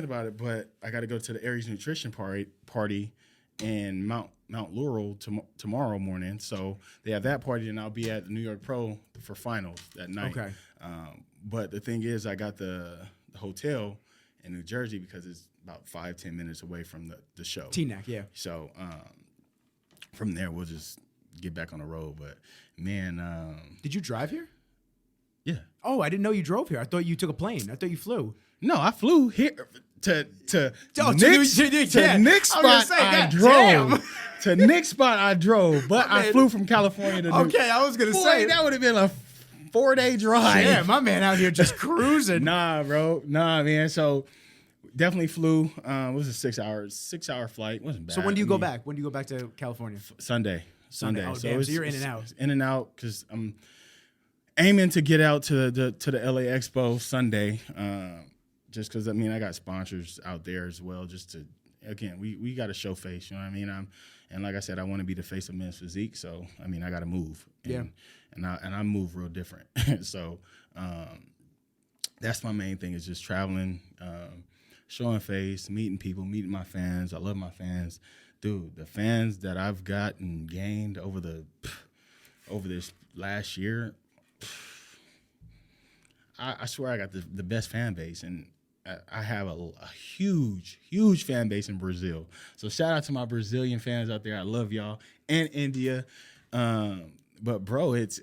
about it, but I got to go to the Aries Nutrition party in Mount Laurel tomorrow morning. So they have that party, and I'll be at the New York Pro for finals that night. Okay. But the thing is, I got the hotel in New Jersey because it's about 5-10 minutes away from the show. Teaneck, yeah. So from there, we'll just get back on the road. But man, Did you drive here? yeah. Oh, I didn't know you drove here. I thought you took a plane. I thought you flew. No, I flew here to Oh, Nick's, yeah. to Nick's I was spot. gonna say, I God drove damn. to Nick's spot. I drove, but My I man. flew from California to New Okay, I was gonna Boy, say that would have been a 4-day drive. Yeah, my man out here just cruising. Nah, bro. Nah, man. So definitely flew. It was a 6-hour flight. Wasn't bad. So when do you I go mean, back? When do you go back to California? Sunday. Oh, damn, so you're in and out. In and out because I'm aiming to get out to the LA Expo Sunday. Just because I got sponsors out there as well, just to again, we got to show face. You know what I mean? And like I said, I want to be the face of men's physique. So I mean, I got to move. And I move real different. So that's my main thing, is just traveling, showing face, meeting people, meeting my fans. I love my fans, dude. The fans that I've gotten gained over this last year. I swear I got the best fan base, and I have a huge, huge fan base in Brazil. So shout out to my Brazilian fans out there. I love y'all, and India. But bro, it's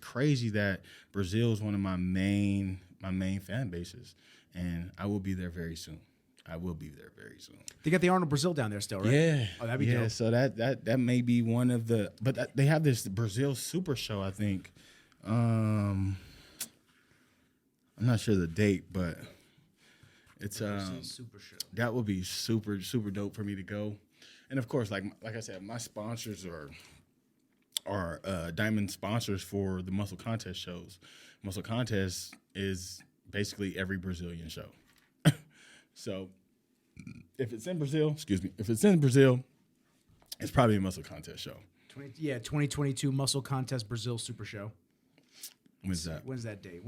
crazy that Brazil is one of my main fan bases, and I will be there very soon. They got the Arnold Brazil down there still, right? Yeah. Oh, that'd be dope. So that may be one of the. But they have this Brazil Super Show, I think. I'm not sure the date, but it's Super Show. That would be super, super dope for me to go. And of course, like I said, my sponsors are diamond sponsors for the Muscle Contest shows. Muscle Contest is basically every Brazilian show. So if it's in Brazil, it's probably a Muscle Contest show. 2022 Muscle Contest Brazil Super Show. When's that? When's that date?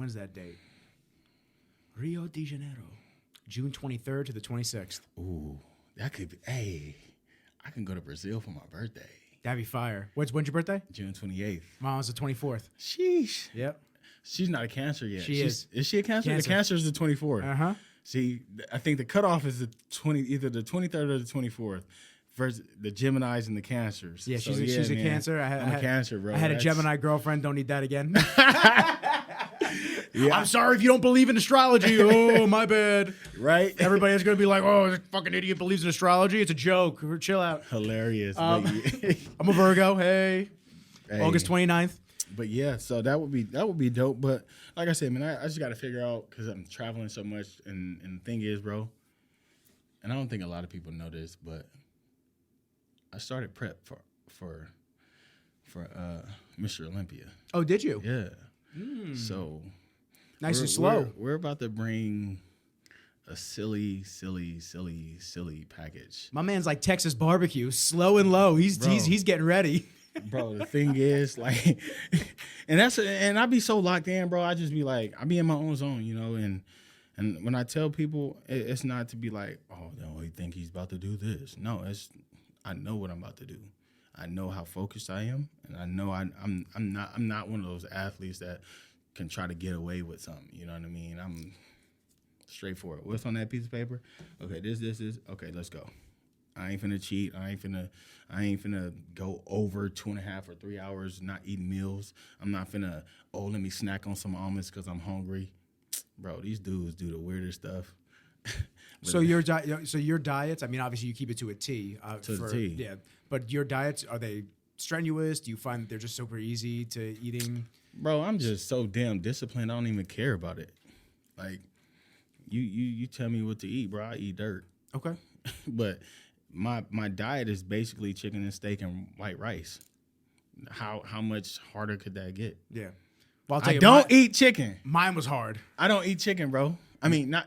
Rio de Janeiro, June 23rd to the 26th. Ooh, that could be. Hey, I can go to Brazil for my birthday. That'd be fire. When's your birthday? June 28th. Mine's the 24th. Sheesh. Yep. She's not a Cancer yet. She is. Is she a Cancer? The Cancer is the 24th. Uh-huh. See, I think the cutoff is either the 23rd or the 24th. Versus the Geminis and the Cancers. Yeah, she's a Cancer. I'm a Cancer, bro. I had a Gemini girlfriend. Don't need that again. Yeah. I'm sorry if you don't believe in astrology. Oh, my bad. Right? Everybody's going to be like, oh, this fucking idiot believes in astrology. It's a joke. Chill out. Hilarious. I'm a Virgo. Hey. August 29th. But yeah, so that would be dope. But like I said, man, I just got to figure out, because I'm traveling so much. And the thing is, bro, and I don't think a lot of people know this, but I started prep for Mr. Olympia. Oh, did you? Yeah. So nice and slow. We're about to bring a silly package. My man's like Texas barbecue, slow and low. He's getting ready. Bro, the thing is, like, and I be so locked in, bro. I just be like, I be in my own zone, you know. And when I tell people, it's not to be like, oh, no, he think he's about to do this. No, I know what I'm about to do. I know how focused I am, and I know I'm not one of those athletes that can try to get away with something. You know what I mean? I'm straightforward. What's on that piece of paper? Okay, this. Okay, let's go. I ain't finna cheat. I ain't finna go over 2.5 or 3 hours not eating meals. I'm not finna, let me snack on some almonds because I'm hungry. Bro, these dudes do the weirdest stuff. So your diets, I mean, obviously you keep it to a T. The T. Yeah. But your diets, are they strenuous? Do you find that they're just super easy to eating? Bro, I'm just so damn disciplined. I don't even care about it. Like, you tell me what to eat, bro. I eat dirt. Okay. But my diet is basically chicken and steak and white rice. How much harder could that get? Yeah. Well, I don't eat chicken. Mine was hard. I don't eat chicken, bro. I mean, not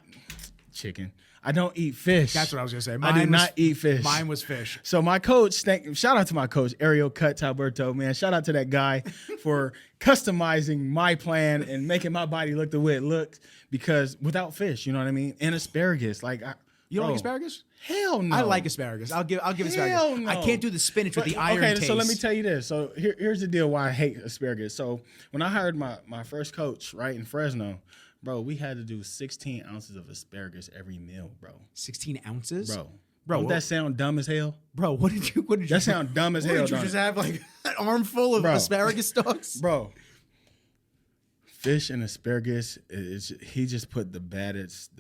chicken. I don't eat fish. That's what I was gonna say. I do not eat fish. Mine was fish. So my coach, shout out to my coach, Ariel Alberto, man. Shout out to that guy for customizing my plan and making my body look the way it looks. Because without fish, you know what I mean, and asparagus, like you don't like asparagus? Hell no. I like asparagus. I'll give asparagus. No. I can't do the spinach with the iron taste. So let me tell you this. So here's the deal why I hate asparagus. So when I hired my first coach, right, in Fresno, bro, we had to do 16 ounces of asparagus every meal, bro. 16 ounces? Bro. Bro, don't that sound dumb as hell? Bro, what did you That sound dumb as hell. Did you just have like an armful of asparagus stalks? Bro. Fish and asparagus, he just put the baddest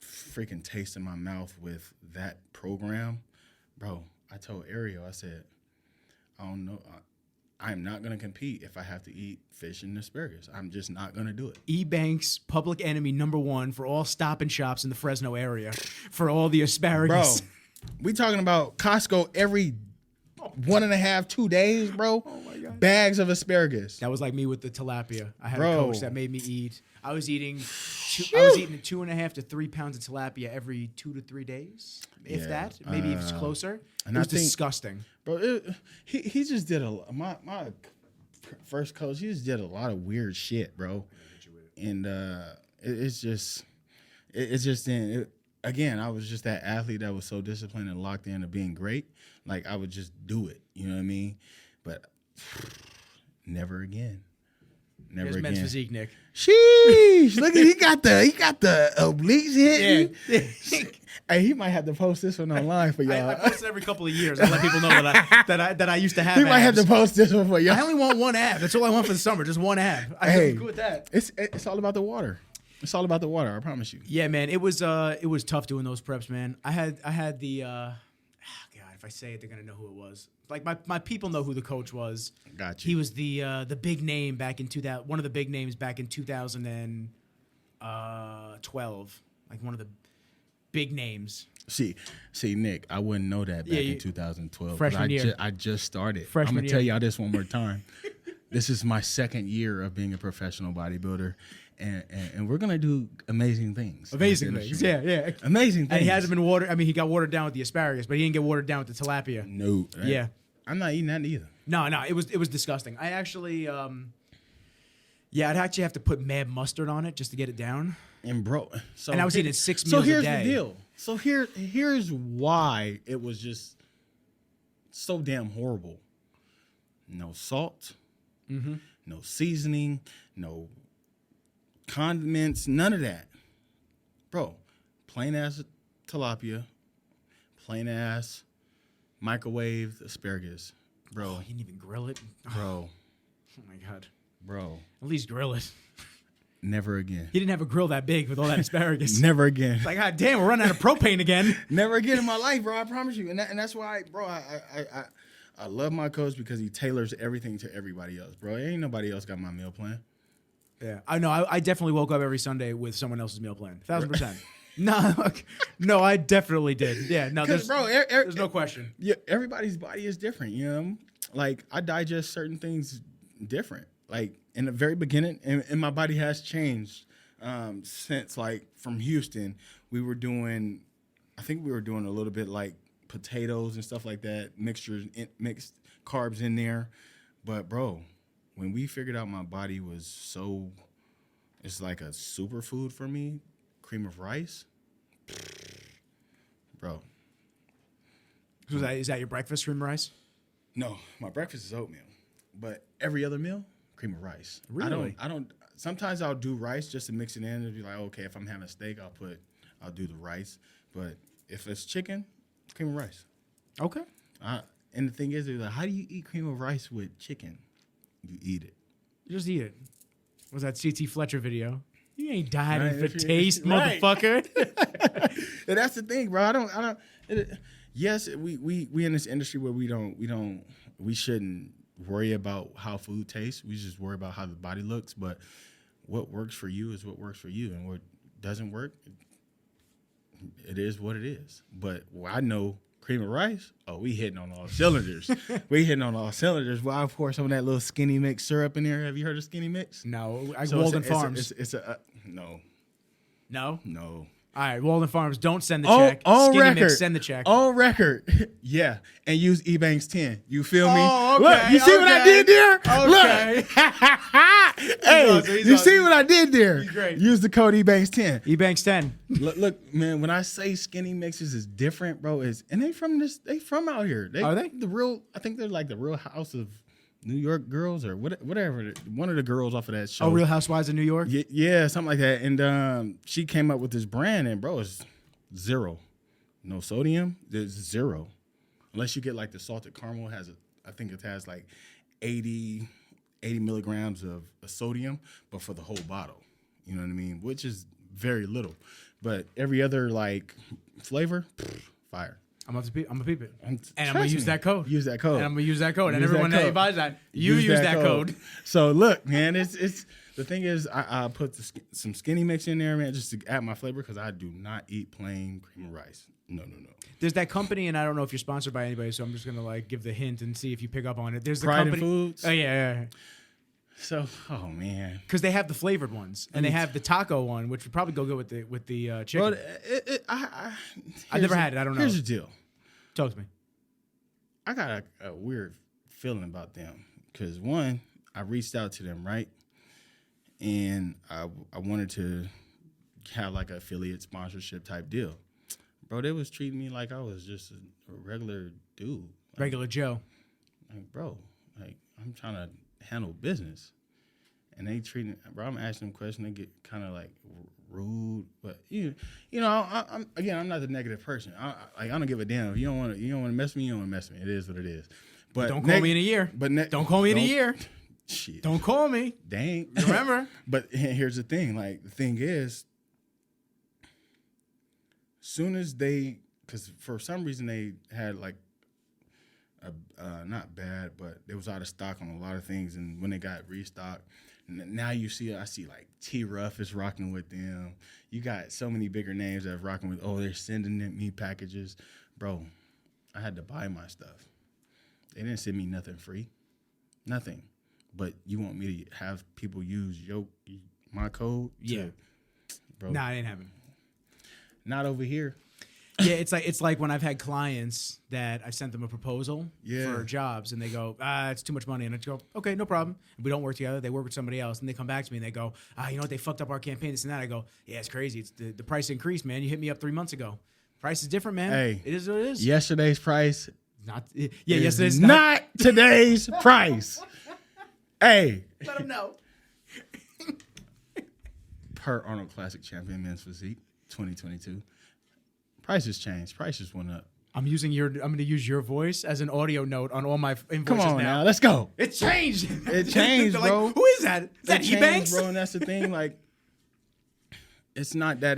freaking taste in my mouth with that program. Bro, I told Ariel, I said, I don't know. I'm not going to compete if I have to eat fish and asparagus. I'm just not going to do it. E-Bank's public enemy #1 for all Stop and Shops in the Fresno area for all the asparagus. Bro, we talking about Costco every 1.5, 2 days, bro. Oh my God. Bags of asparagus. That was like me with the tilapia. I had a coach that made me eat. I was eating 2.5 to 3 pounds of tilapia every 2 to 3 days, if Yeah. that. Maybe if it's closer. and It was I think- disgusting. Bro, he just did my first coach. He just did a lot of weird shit, bro. And again, I was just that athlete that was so disciplined and locked in to being great. Like I would just do it, you know what I mean? But never again. Never Here's again. men's physique, Nick. Sheesh! Look at he got the obliques hitting. Yeah. Hey, he might have to post this one online for y'all. I post it every couple of years. I let people know that I used to have He might have abs. to post this one for y'all. I only want one ab. That's all I want for the summer. Just one ab. I'm good with that. It's all about the water. It's all about the water. I promise you. Yeah, man. It was tough doing those preps, man. I had the God. If I say it, they're gonna know who it was. Like my people know who the coach was. Got you. He was the big name back in 2000. One of the big names back in 2012. Like one of the big names. See, Nick, I wouldn't know that back in 2012. Freshman year. I just started. Freshman I'm gonna tell year. y'all this one more time. This is my second year of being a professional bodybuilder, and we're gonna do amazing things. in this Amazing things. industry. Yeah. Amazing things. And he hasn't been watered. I mean, he got watered down with the asparagus, but he didn't get watered down with the tilapia. No. Yeah. I'm not eating that either. No, it was disgusting. I actually, I'd actually have to put mad mustard on it just to get it down. And bro, so And I was eating 6 So meals a here's day. the deal. So here's why it was just so damn horrible. No salt, no seasoning, no condiments, none of that. Bro, plain ass tilapia, plain ass microwaved asparagus. Bro, He didn't even grill it. bro, Oh my god! bro. At least grill it. Never again. He didn't have a grill that big with all that asparagus. Never again. Like, god damn, we're running out of propane again. Never again in my life, bro. I promise you. And that's why, bro, I love my coach because he tailors everything to everybody else, bro. Ain't nobody else got my meal plan. Yeah, I know. I definitely woke up every Sunday with someone else's meal plan. 1,000%. No, I definitely did. Yeah, no, there's no question. Yeah, everybody's body is different, you know? Like, I digest certain things different. Like, in the very beginning, and my body has changed since, like, from Houston, I think we were doing a little bit like potatoes and stuff like that, mixed carbs in there. But, bro, when we figured out my body was it's like a superfood for me, cream of rice, bro. So is that your breakfast, cream rice? No, my breakfast is oatmeal, but every other meal, cream of rice. Really? I don't. Sometimes I'll do rice just to mix it in and be like, okay, if I'm having steak, I'll do the rice. But if it's chicken, cream of rice. Okay. And the thing is, they're like, how do you eat cream of rice with chicken? You eat it. You just eat it. What was that C.T. Fletcher video? You ain't diving Right, for taste, right. motherfucker. And that's the thing, bro. Yes, we in this industry where we shouldn't worry about how food tastes. We just worry about how the body looks. But what works for you is what works for you, and what doesn't work, it is what it is. But I know cream of rice. Oh, we hitting on all cylinders. Well, I pour some of that little Skinny Mix syrup in there. Have you heard of Skinny Mix? No, So Walden Farms. No. No? All right, Walden Farms, don't send the check. On Skinny record. Mix, send the check. On record. Yeah. And use eBanks 10. You feel me? Oh, okay, Look, you see what I okay. did there? Okay. Look. Hey, awesome, he's you see awesome. what I did there? He's great. Use the code eBanks 10. eBanks 10. Look, man, when I say Skinny Mixes is different, bro, and they from out here. Are they? I think they're like the Real House of New York Girls or whatever. One of the girls off of that show. Oh, Real Housewives of New York? Yeah, something like that. And she came up with this brand, and bro, it's zero. No sodium. There's zero. Unless you get like the salted caramel I think it has like 80 milligrams of sodium, but for the whole bottle. You know what I mean? Which is very little. But every other like flavor, fire. I'm gonna peep it. And I'm Trust gonna use me. that code. Use that code. And I'm gonna use that code. And Use that everyone that code. buys that, use that code. So look, man, it's the thing is I put some Skinny Mix in there, man, just to add my flavor because I do not eat plain cream of rice. No. There's that company, and I don't know if you're sponsored by anybody, so I'm just gonna like give the hint and see if you pick up on it. There's the Pride in company. Foods? Oh yeah. So, oh man, Because they have the flavored ones, and they have the taco one, which would probably go good with the chicken. bro, I've never had it. I don't know. Here's the deal. Talk to me. I got a weird feeling about them because one, I reached out to them, right, and I wanted to have like an affiliate sponsorship type deal. Bro, they was treating me like I was just a regular dude. Like, Regular Joe. like, bro, like I'm trying to handle business, and they treating, bro. I'm asking them questions. They get kind of like rude, but you know, I'm not the negative person. I don't give a damn if you don't want to mess with me. You don't want to mess with me. It is what it is. But Don't call me in a year. But don't call me in a year. Shit. Don't call me. Dang. Remember? But here's the thing. Like the thing is, soon as they, because for some reason they had like not bad, but it was out of stock on a lot of things. And when they got restocked, now I see like T Ruff is rocking with them. You got so many bigger names that are rocking with. Oh, they're sending me packages, bro. I had to buy my stuff. They didn't send me nothing free, nothing. But you want me to have people use my code? Yeah, bro. Nah, it ain't happening. Not over here. Yeah, it's like when I've had clients that I've sent them a proposal Yeah. for jobs, and they go, it's too much money, and I just go, okay, no problem. And we don't work together. They work with somebody else, and they come back to me and they go, you know what? They fucked up our campaign, this and that. I go, yeah, it's crazy. It's the price increased, man. You hit me up 3 months ago. Price is different, man. Hey, it is what it is. Yesterday's price. Yesterday's not today's price. Hey. Let them know. Per Arnold Classic Champion Men's Physique 2022. Prices changed. Prices went up. I'm going to use your voice as an audio note on all my invoices. Come on now. Let's go. It changed. It changed, bro. Like, who is that? Is that changed, Ebanks? bro? And that's the thing. Like, it's not that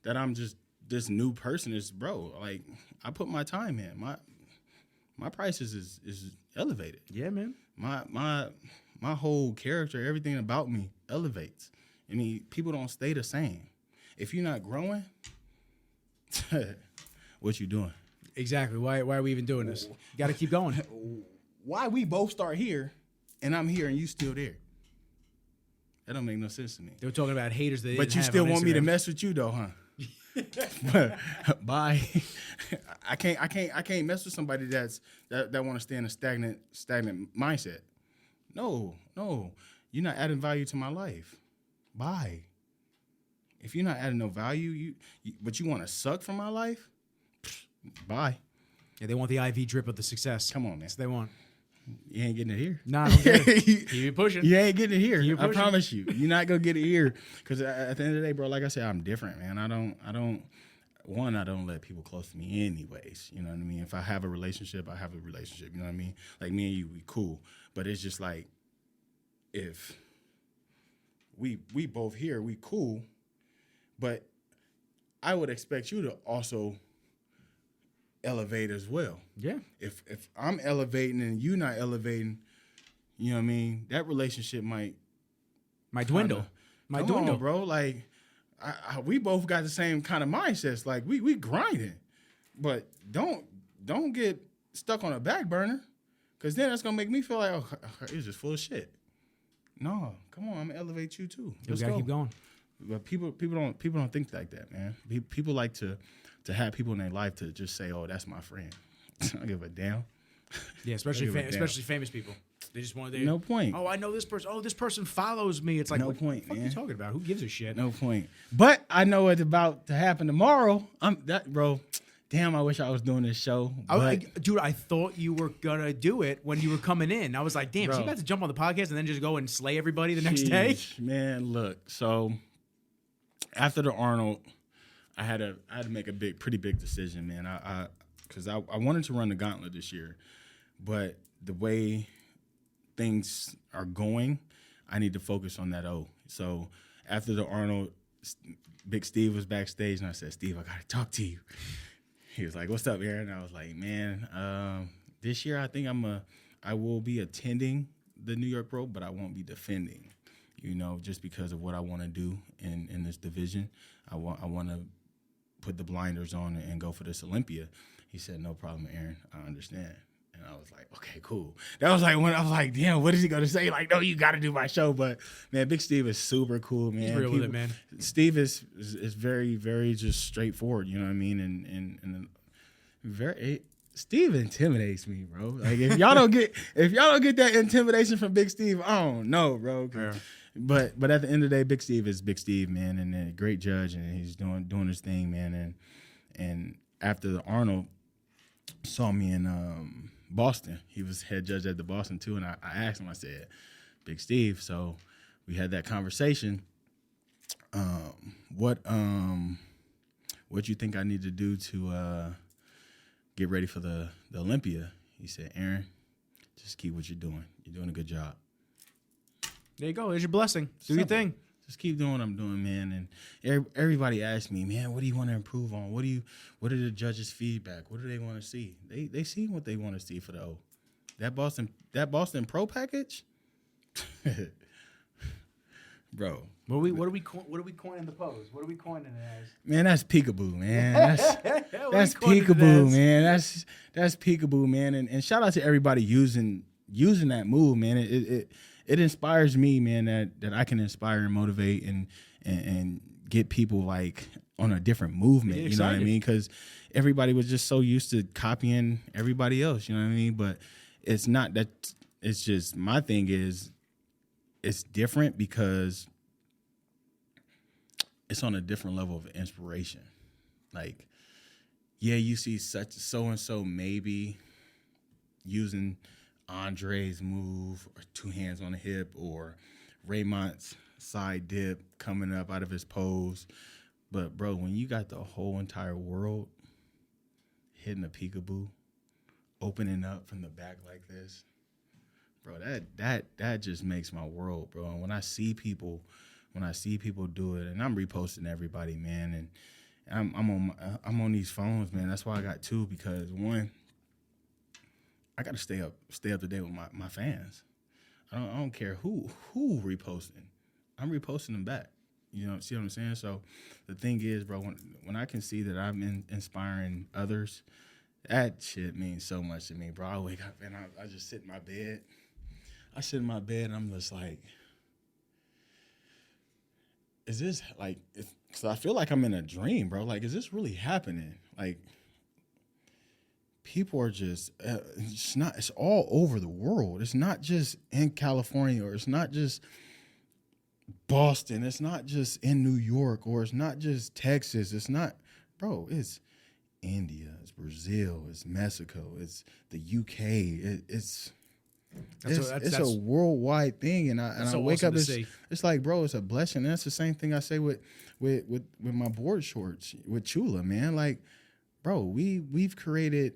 I'm just this new person. It's, bro, like, I put my time in. My prices is elevated. Yeah, man. My whole character, everything about me elevates. I mean, people don't stay the same. If you're not growing, what you doing? Exactly. Why are we even doing this? You got to keep going. Why we both start here, and I'm here, and you still there? That don't make no sense to me. They were talking about haters that. But you still want me to mess with you, though, huh? Bye. I can't mess with somebody that want to stay in a stagnant mindset. No, you're not adding value to my life. Bye. If you're not adding no value, but you want to suck from my life, bye. Yeah, they want the IV drip of the success. Come on, man. That's what they want. You ain't getting it here. Nah, don't get it. Keep pushing. You ain't getting it here. Keep I pushing. promise you. You're not gonna get it here. Because at the end of the day, bro, like I said, I'm different, man. I don't let people close to me anyways. You know what I mean? If I have a relationship, I have a relationship. You know what I mean? Like me and you, we cool. But it's just like, if we both here, we cool. But I would expect you to also elevate as well. Yeah. If I'm elevating and you not elevating, you know what I mean? That relationship might dwindle. Come on, bro. Like we both got the same kind of mindsets. Like we grinding, but don't get stuck on a back burner, because then that's gonna make me feel like, oh, it's just full of shit. No, come on, I'm gonna elevate you too. You gotta keep going. But people don't think like that, man. People like to have people in their life to just say, oh, that's my friend. I don't give a damn. Yeah, especially famous people. They just want to. No point. Oh, I know this person. Oh, this person follows me. It's like, no what point, the fuck man. are you talking about? Who gives a shit? No point. But I know what's about to happen tomorrow. Bro. Damn, I wish I was doing this show. Dude, I thought you were gonna do it when you were coming in. I was like, damn, Bro. so you about to jump on the podcast and then just go and slay everybody the next day? Man, look. So after the Arnold, I had to make a pretty big decision, man. Because I wanted to run the gauntlet this year, but the way things are going, I need to focus on that O. So after the Arnold, Big Steve was backstage, and I said, Steve, I gotta talk to you. He was like, what's up, Erin? I was like, man, this year I think I will be attending the New York Pro, but I won't be defending, just because of what I want to do in this division. I want to put the blinders on and go for this Olympia. He said, no problem, Erin. I understand. And I was like, okay, cool. That was like when I was like, damn, what is he gonna say? Like, no, you got to do my show. But man, Big Steve is super cool, man. He's real with it, man. Steve is very, very just straightforward. You know what I mean? And very. Steve intimidates me, bro. Like if y'all don't get that intimidation from Big Steve, I don't know, bro. Yeah. But at the end of the day, Big Steve is Big Steve, man, and a great judge, and he's doing his thing, man. And after the Arnold saw me in Boston, he was head judge at the Boston too, and I asked him, I said, Big Steve, so we had that conversation. What you think I need to do to get ready for the Olympia? He said, Erin, just keep what you're doing. You're doing a good job. There you go. There's your blessing. Do your thing. Just keep doing what I'm doing, man. And everybody asks me, man, what do you want to improve on? What are the judges' feedback? What do they want to see? They see what they want to see for the O. That Boston Pro package, bro. What are we coining the pose? What are we coining it as? Man, that's peekaboo, man. That's peekaboo, man. That's peekaboo, man. And shout out to everybody using that move, man. It inspires me, man, that I can inspire and motivate and get people like on a different movement. You know what I mean? Because everybody was just so used to copying everybody else. You know what I mean? But it's not that. It's just my thing is it's different because it's on a different level of inspiration. Like, yeah, you see such so-and-so maybe using Andre's move or two hands on the hip or Raymond's side dip coming up out of his pose. But, bro, when you got the whole entire world hitting a peekaboo, opening up from the back like this, bro, that just makes my world, bro. And when I see people do it, and I'm reposting everybody, man, and I'm on these phones, man. That's why I got two, because one, I got to stay up to date with my fans. I don't care who reposting. I'm reposting them back. You know, see what I'm saying? So the thing is, bro, when I can see that I'm inspiring others, that shit means so much to me, bro. I wake up and I just sit in my bed. And I'm just like, is this like, because I feel like I'm in a dream, bro. Like, is this really happening? Like, people are just, it's all over the world. It's not just in California, or it's not just Boston. It's not just in New York, or it's not just Texas. It's not, bro, it's India, it's Brazil, it's Mexico, it's the UK. It's a worldwide thing, and I wake up. It's like, bro, it's a blessing. And that's the same thing I say with my board shorts with Chula, man. Like, bro, we've created,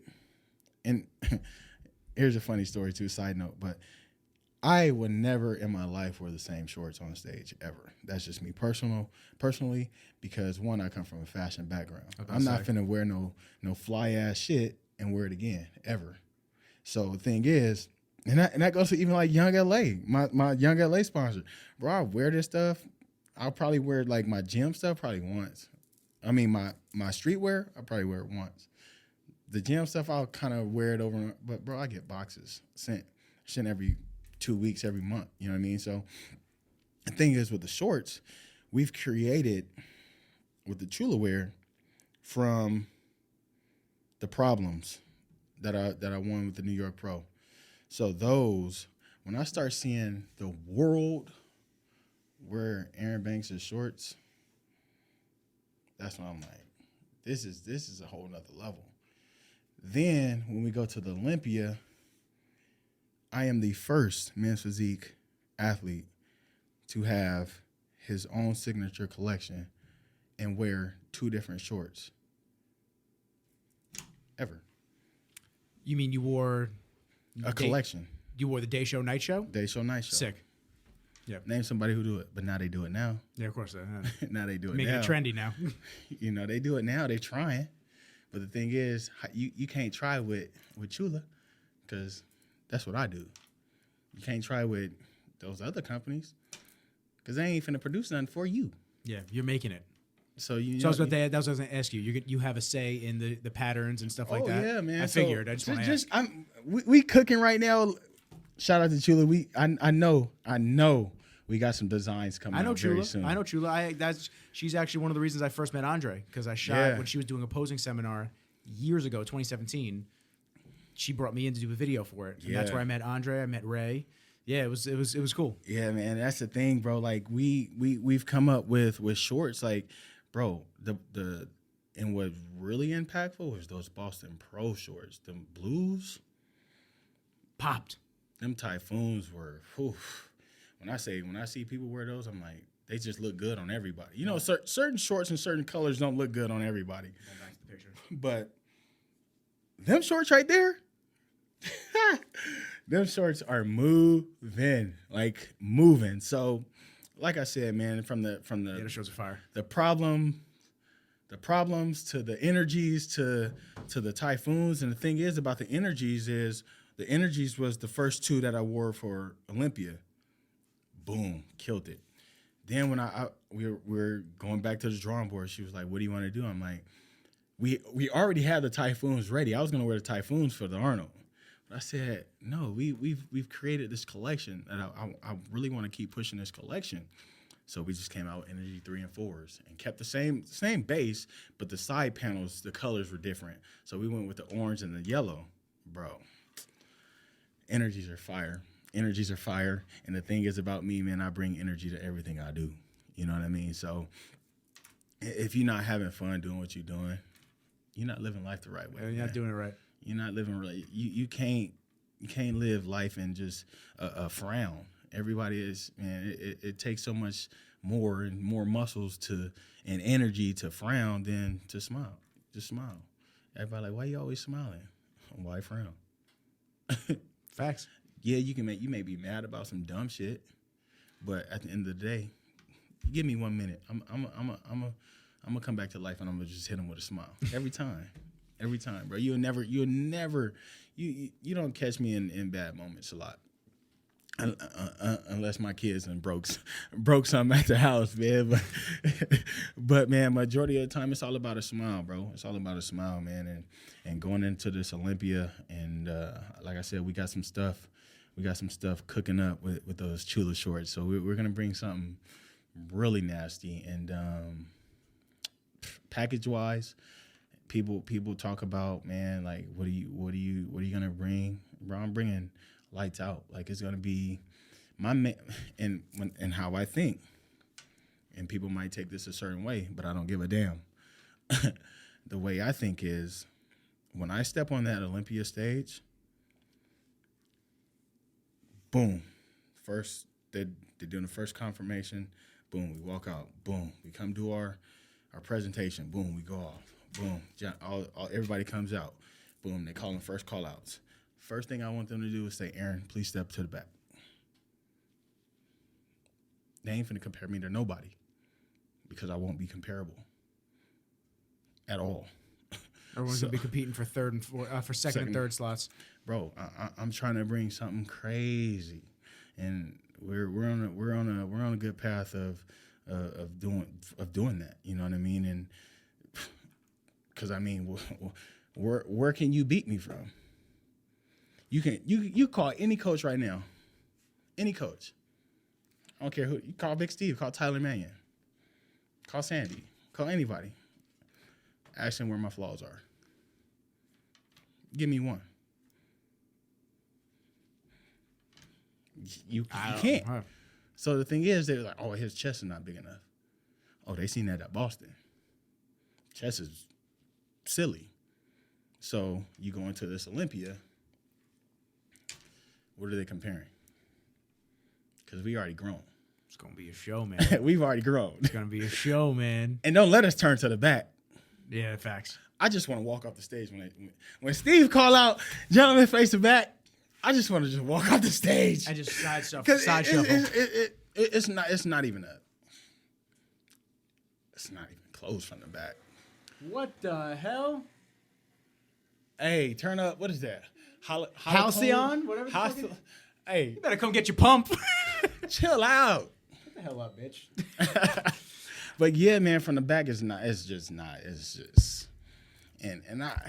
and here's a funny story too. Side note, but I would never in my life wear the same shorts on stage ever. That's just me personally, because one, I come from a fashion background. I'm not finna wear no fly ass shit and wear it again ever. So the thing is. And that goes to even like Young LA, my Young LA sponsor. Bro, I wear this stuff. I'll probably wear like my gym stuff probably once. I mean, my streetwear, I'll probably wear it once. The gym stuff, I'll kind of wear it over. But, bro, I get boxes sent every 2 weeks, every month. You know what I mean? So the thing is with the shorts, we've created with the Chula wear from the problems that I won with the New York Pro. So those, when I start seeing the world wear Erin Banks' shorts, that's when I'm like, this is a whole nother level. Then when we go to the Olympia, I am the first men's physique athlete to have his own signature collection and wear two different shorts ever. You mean you wore a collection? You wore the day show, night show? Day show, night show. Sick. Yeah. Name somebody who do it, but now they do it now. Yeah, of course. Now they do it Making now. it trendy now. You know, they do it now. They're trying. But the thing is, you can't try with Chula, because that's what I do. You can't try with those other companies, because they ain't finna produce nothing for you. Yeah, you're making it. So you. So I was about to, that was what I was going to ask you. You have a say in the patterns and stuff like that. Yeah, man. I figured. I just want to ask. We cooking right now. Shout out to Chula. I know we got some designs coming out very soon. I know Chula. She's actually one of the reasons I first met Andre, because I shot when she was doing a posing seminar years ago, 2017. She brought me in to do a video for it, and that's where I met Andre. I met Ray. Yeah, it was cool. Yeah, man, that's the thing, bro. Like we've come up with shorts, like, bro. And what really impactful was those Boston Pro shorts. Them blues popped. Them Typhoons were. Whew. When I see people wear those, I'm like, they just look good on everybody. You know, certain shorts and certain colors don't look good on everybody. Back to the picture. But them shorts right there, them shorts are moving. So, like I said, man, from the the shorts are fire. The problems to the energies to the Typhoons, and the thing is about the energies was the first two that I wore for Olympia. Boom, killed it. Then when we're going back to the drawing board, she was like, "What do you want to do?" I'm like, "We already had the Typhoons ready. I was gonna wear the Typhoons for the Arnold." But I said, no, we've created this collection, and I really want to keep pushing this collection. So we just came out with Energy 3 and 4s and kept the same base, but the side panels, the colors were different. So we went with the orange and the yellow. Bro, energies are fire. Energies are fire. And the thing is about me, man, I bring energy to everything I do. You know what I mean? So if you're not having fun doing what you're doing, you're not living life the right way. You're not doing it right. You're not living right. You can't live life in just a frown. Everybody is, man. It takes so much more and more muscles and energy to frown than to smile. Just smile. Everybody like, why you always smiling? Why frown? Facts. Yeah, you may be mad about some dumb shit, but at the end of the day, give me 1 minute. I'm gonna come back to life, and I'm gonna just hit him with a smile every time. Every time, bro. You'll never. You don't catch me in bad moments a lot, unless my kids and broke something at the house, man. But man, majority of the time, it's all about a smile, bro. It's all about a smile, man. And going into this Olympia, and like I said, we got some stuff cooking up with those Chula shorts. So we're gonna bring something really nasty, and package wise. People talk about, man, like, what are you gonna bring? Bro, I'm bringing lights out. Like, it's gonna be my and how I think. And people might take this a certain way, but I don't give a damn. The way I think is, when I step on that Olympia stage, boom, first they're doing the first confirmation. Boom, we walk out. Boom, we come do our presentation. Boom, we go off. Boom, everybody comes out. Boom, they call them first call outs. First thing I want them to do is say, Erin, please step to the back. They ain't finna compare me to nobody, because I won't be comparable at all. Everyone's gonna be competing for second and third slots. Bro, I'm trying to bring something crazy, and we're on a good path of doing that. You know what I mean? And because I mean, where can you beat me from? You call any coach right now, any coach. I don't care who. You call Big Steve, call Tyler Mannion, call Sandy, call anybody. Ask them where my flaws are. Give me one. You can't. So the thing is, they're like, oh, his chest is not big enough. Oh, they seen that at Boston. Chest is silly. So you go into this Olympia. What are they comparing? Because we already grown. It's gonna be a show, man. We've already grown. It's gonna be a show, man. And don't let us turn to the back. Yeah, facts. I just want to walk off the stage when Steve call out, gentlemen face the back. I just want to just walk off the stage. I just side shuffle. It's not even close from the back. What the hell? Hey, turn up. What is that? Halcyon? Whatever. Hey, you better come get your pump. Chill out. Get the hell up, bitch. But yeah, man, from the back is not. It's just not. It's just,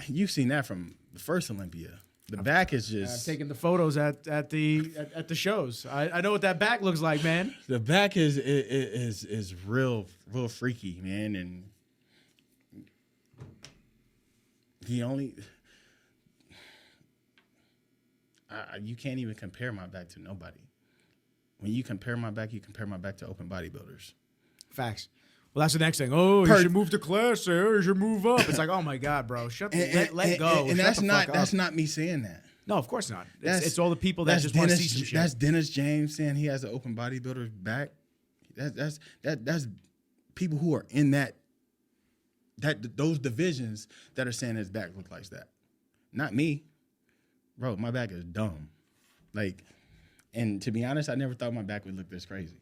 you've seen that from the first Olympia. The back is just. I've taken the photos at the shows. I know what that back looks like, man. The back is real freaky, man, and the only. You can't even compare my back to nobody. When you compare my back to open bodybuilders. Facts. Well, that's the next thing. Oh, you should move to class, sir. You should move up. It's like, oh my God, bro, let go. And that's not me saying that. No, of course not. It's all the people that just want to see some shit. That's Dennis James saying he has an open bodybuilder's back. That's people who are in those divisions that are saying his back looks like that. Not me. Bro, my back is dumb. Like, and to be honest, I never thought my back would look this crazy.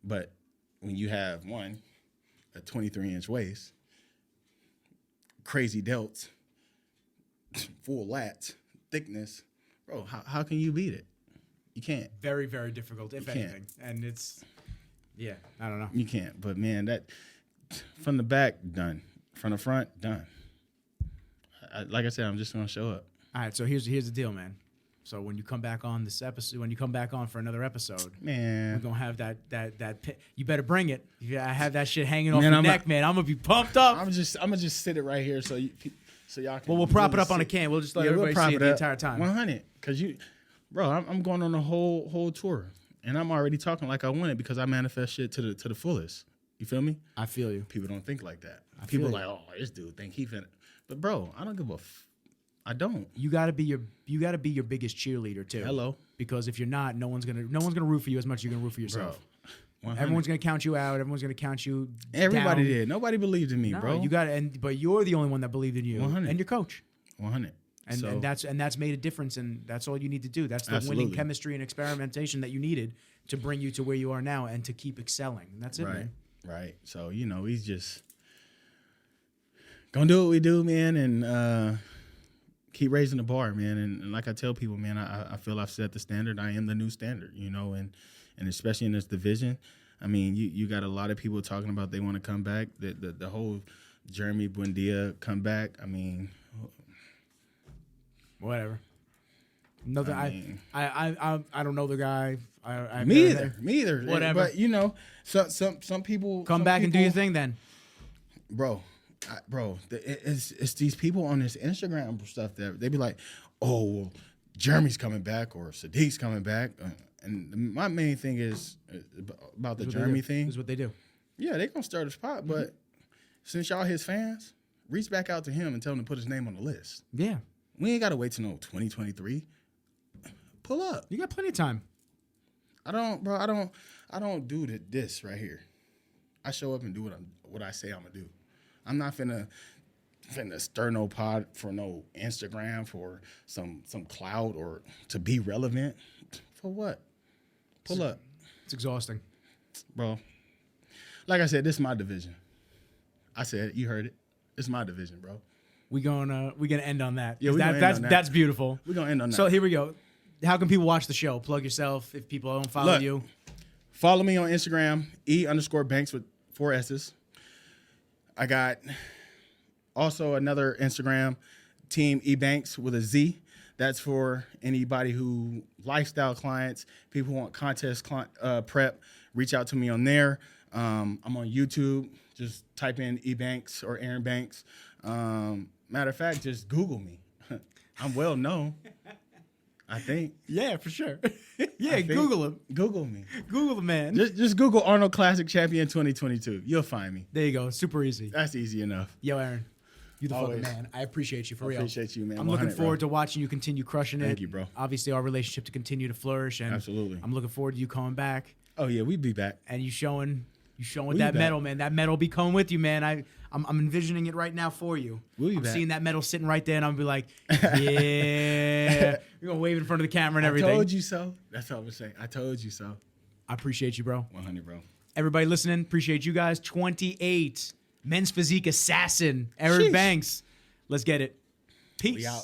But when you have a 23-inch waist, crazy delts, full lats, thickness, bro, how can you beat it? You can't. Very, very difficult, if anything. And it's, I don't know. You can't. But man, that from the back, done. From the front, done. Like I said, I'm just gonna show up. All right, so here's the deal, man. So when you come back on this episode, when you come back on for another episode, man, we're gonna have that. You better bring it. I have that shit hanging off your neck, man. I'm gonna be pumped up. I'm just sit it right here so y'all can. Well, we'll prop it up on a can. We'll just let everybody see it the entire time. 100, because I'm going on a whole tour, and I'm already talking like I want it because I manifest shit to the fullest. You feel me? I feel you. People don't think like that. People are like, oh, this dude think he finna. But bro, I don't give a. I don't. You gotta be your biggest cheerleader too. Hello. Because if you're not, no one's gonna root for you as much as you're gonna root for yourself. Bro, everyone's gonna count you out. Everyone's gonna count you. Everybody down. did. Nobody believed in me, No, bro. You got but you're the only one that believed in you 100. and your coach. 100. And that's made a difference, and that's all you need to do. That's the Absolutely. winning chemistry and experimentation that you needed to bring you to where you are now and to keep excelling. And that's it, man. Right. So he's just gonna do what we do, man, and keep raising the bar, man. And like I tell people, man, I feel I've set the standard. I am the new standard, and especially in this division. I mean, you got a lot of people talking about they want to come back. The whole Jeremy Buendia comeback. I mean, whatever. Nothing. I don't know the guy. Me either. Whatever. But some people come back and do your thing then, bro. It's these people on this Instagram stuff that they be like, oh, well, Jeremy's coming back or Sadiq's coming back, and my main thing is about the Jeremy thing. This is what they do. Yeah, they gonna start a spot, but since y'all his fans, reach back out to him and tell him to put his name on the list. Yeah, we ain't gotta wait till 2023. Pull up. You got plenty of time. I don't do this right here. I show up and do what I say I'm gonna do. I'm not finna stir no pot for no Instagram for some clout or to be relevant. For what? Pull up. It's exhausting. Bro. Like I said, this is my division. I said it, you heard it. It's my division, bro. We're gonna end on that. Yeah, that's beautiful. We're gonna end on that. So here we go. How can people watch the show? Plug yourself if people don't follow you. Follow me on Instagram, E_Banks with 4 S's. I got also another Instagram, Team eBanks with a Z. That's for anybody who lifestyle clients, people who want contest prep. Reach out to me on there. I'm on YouTube. Just type in eBanks or Erin Banks. Matter of fact, just Google me. I'm well known. I think. Yeah, for sure. Yeah, Google him. Google me. Google the man. Just Google Arnold Classic Champion 2022. You'll find me. There you go. Super easy. That's easy enough. Yo, Erin. You the fucking man. I appreciate you for real. Appreciate you, man. I'm looking forward to watching you continue crushing it. Thank you, bro. Obviously, our relationship to continue to flourish. And absolutely. I'm looking forward to you coming back. Oh, yeah, we'll be back. And you showing that medal, man. That medal be coming with you, man. I'm envisioning it right now for you. We'll be I'm back. seeing that medal sitting right there, and I'm gonna be like, yeah. You're gonna wave in front of the camera and everything. I told you so. That's all I'm gonna say. I told you so. I appreciate you, bro. 100, bro. Everybody listening, appreciate you guys. 28, men's physique assassin, Erin Banks. Let's get it. Peace. We out.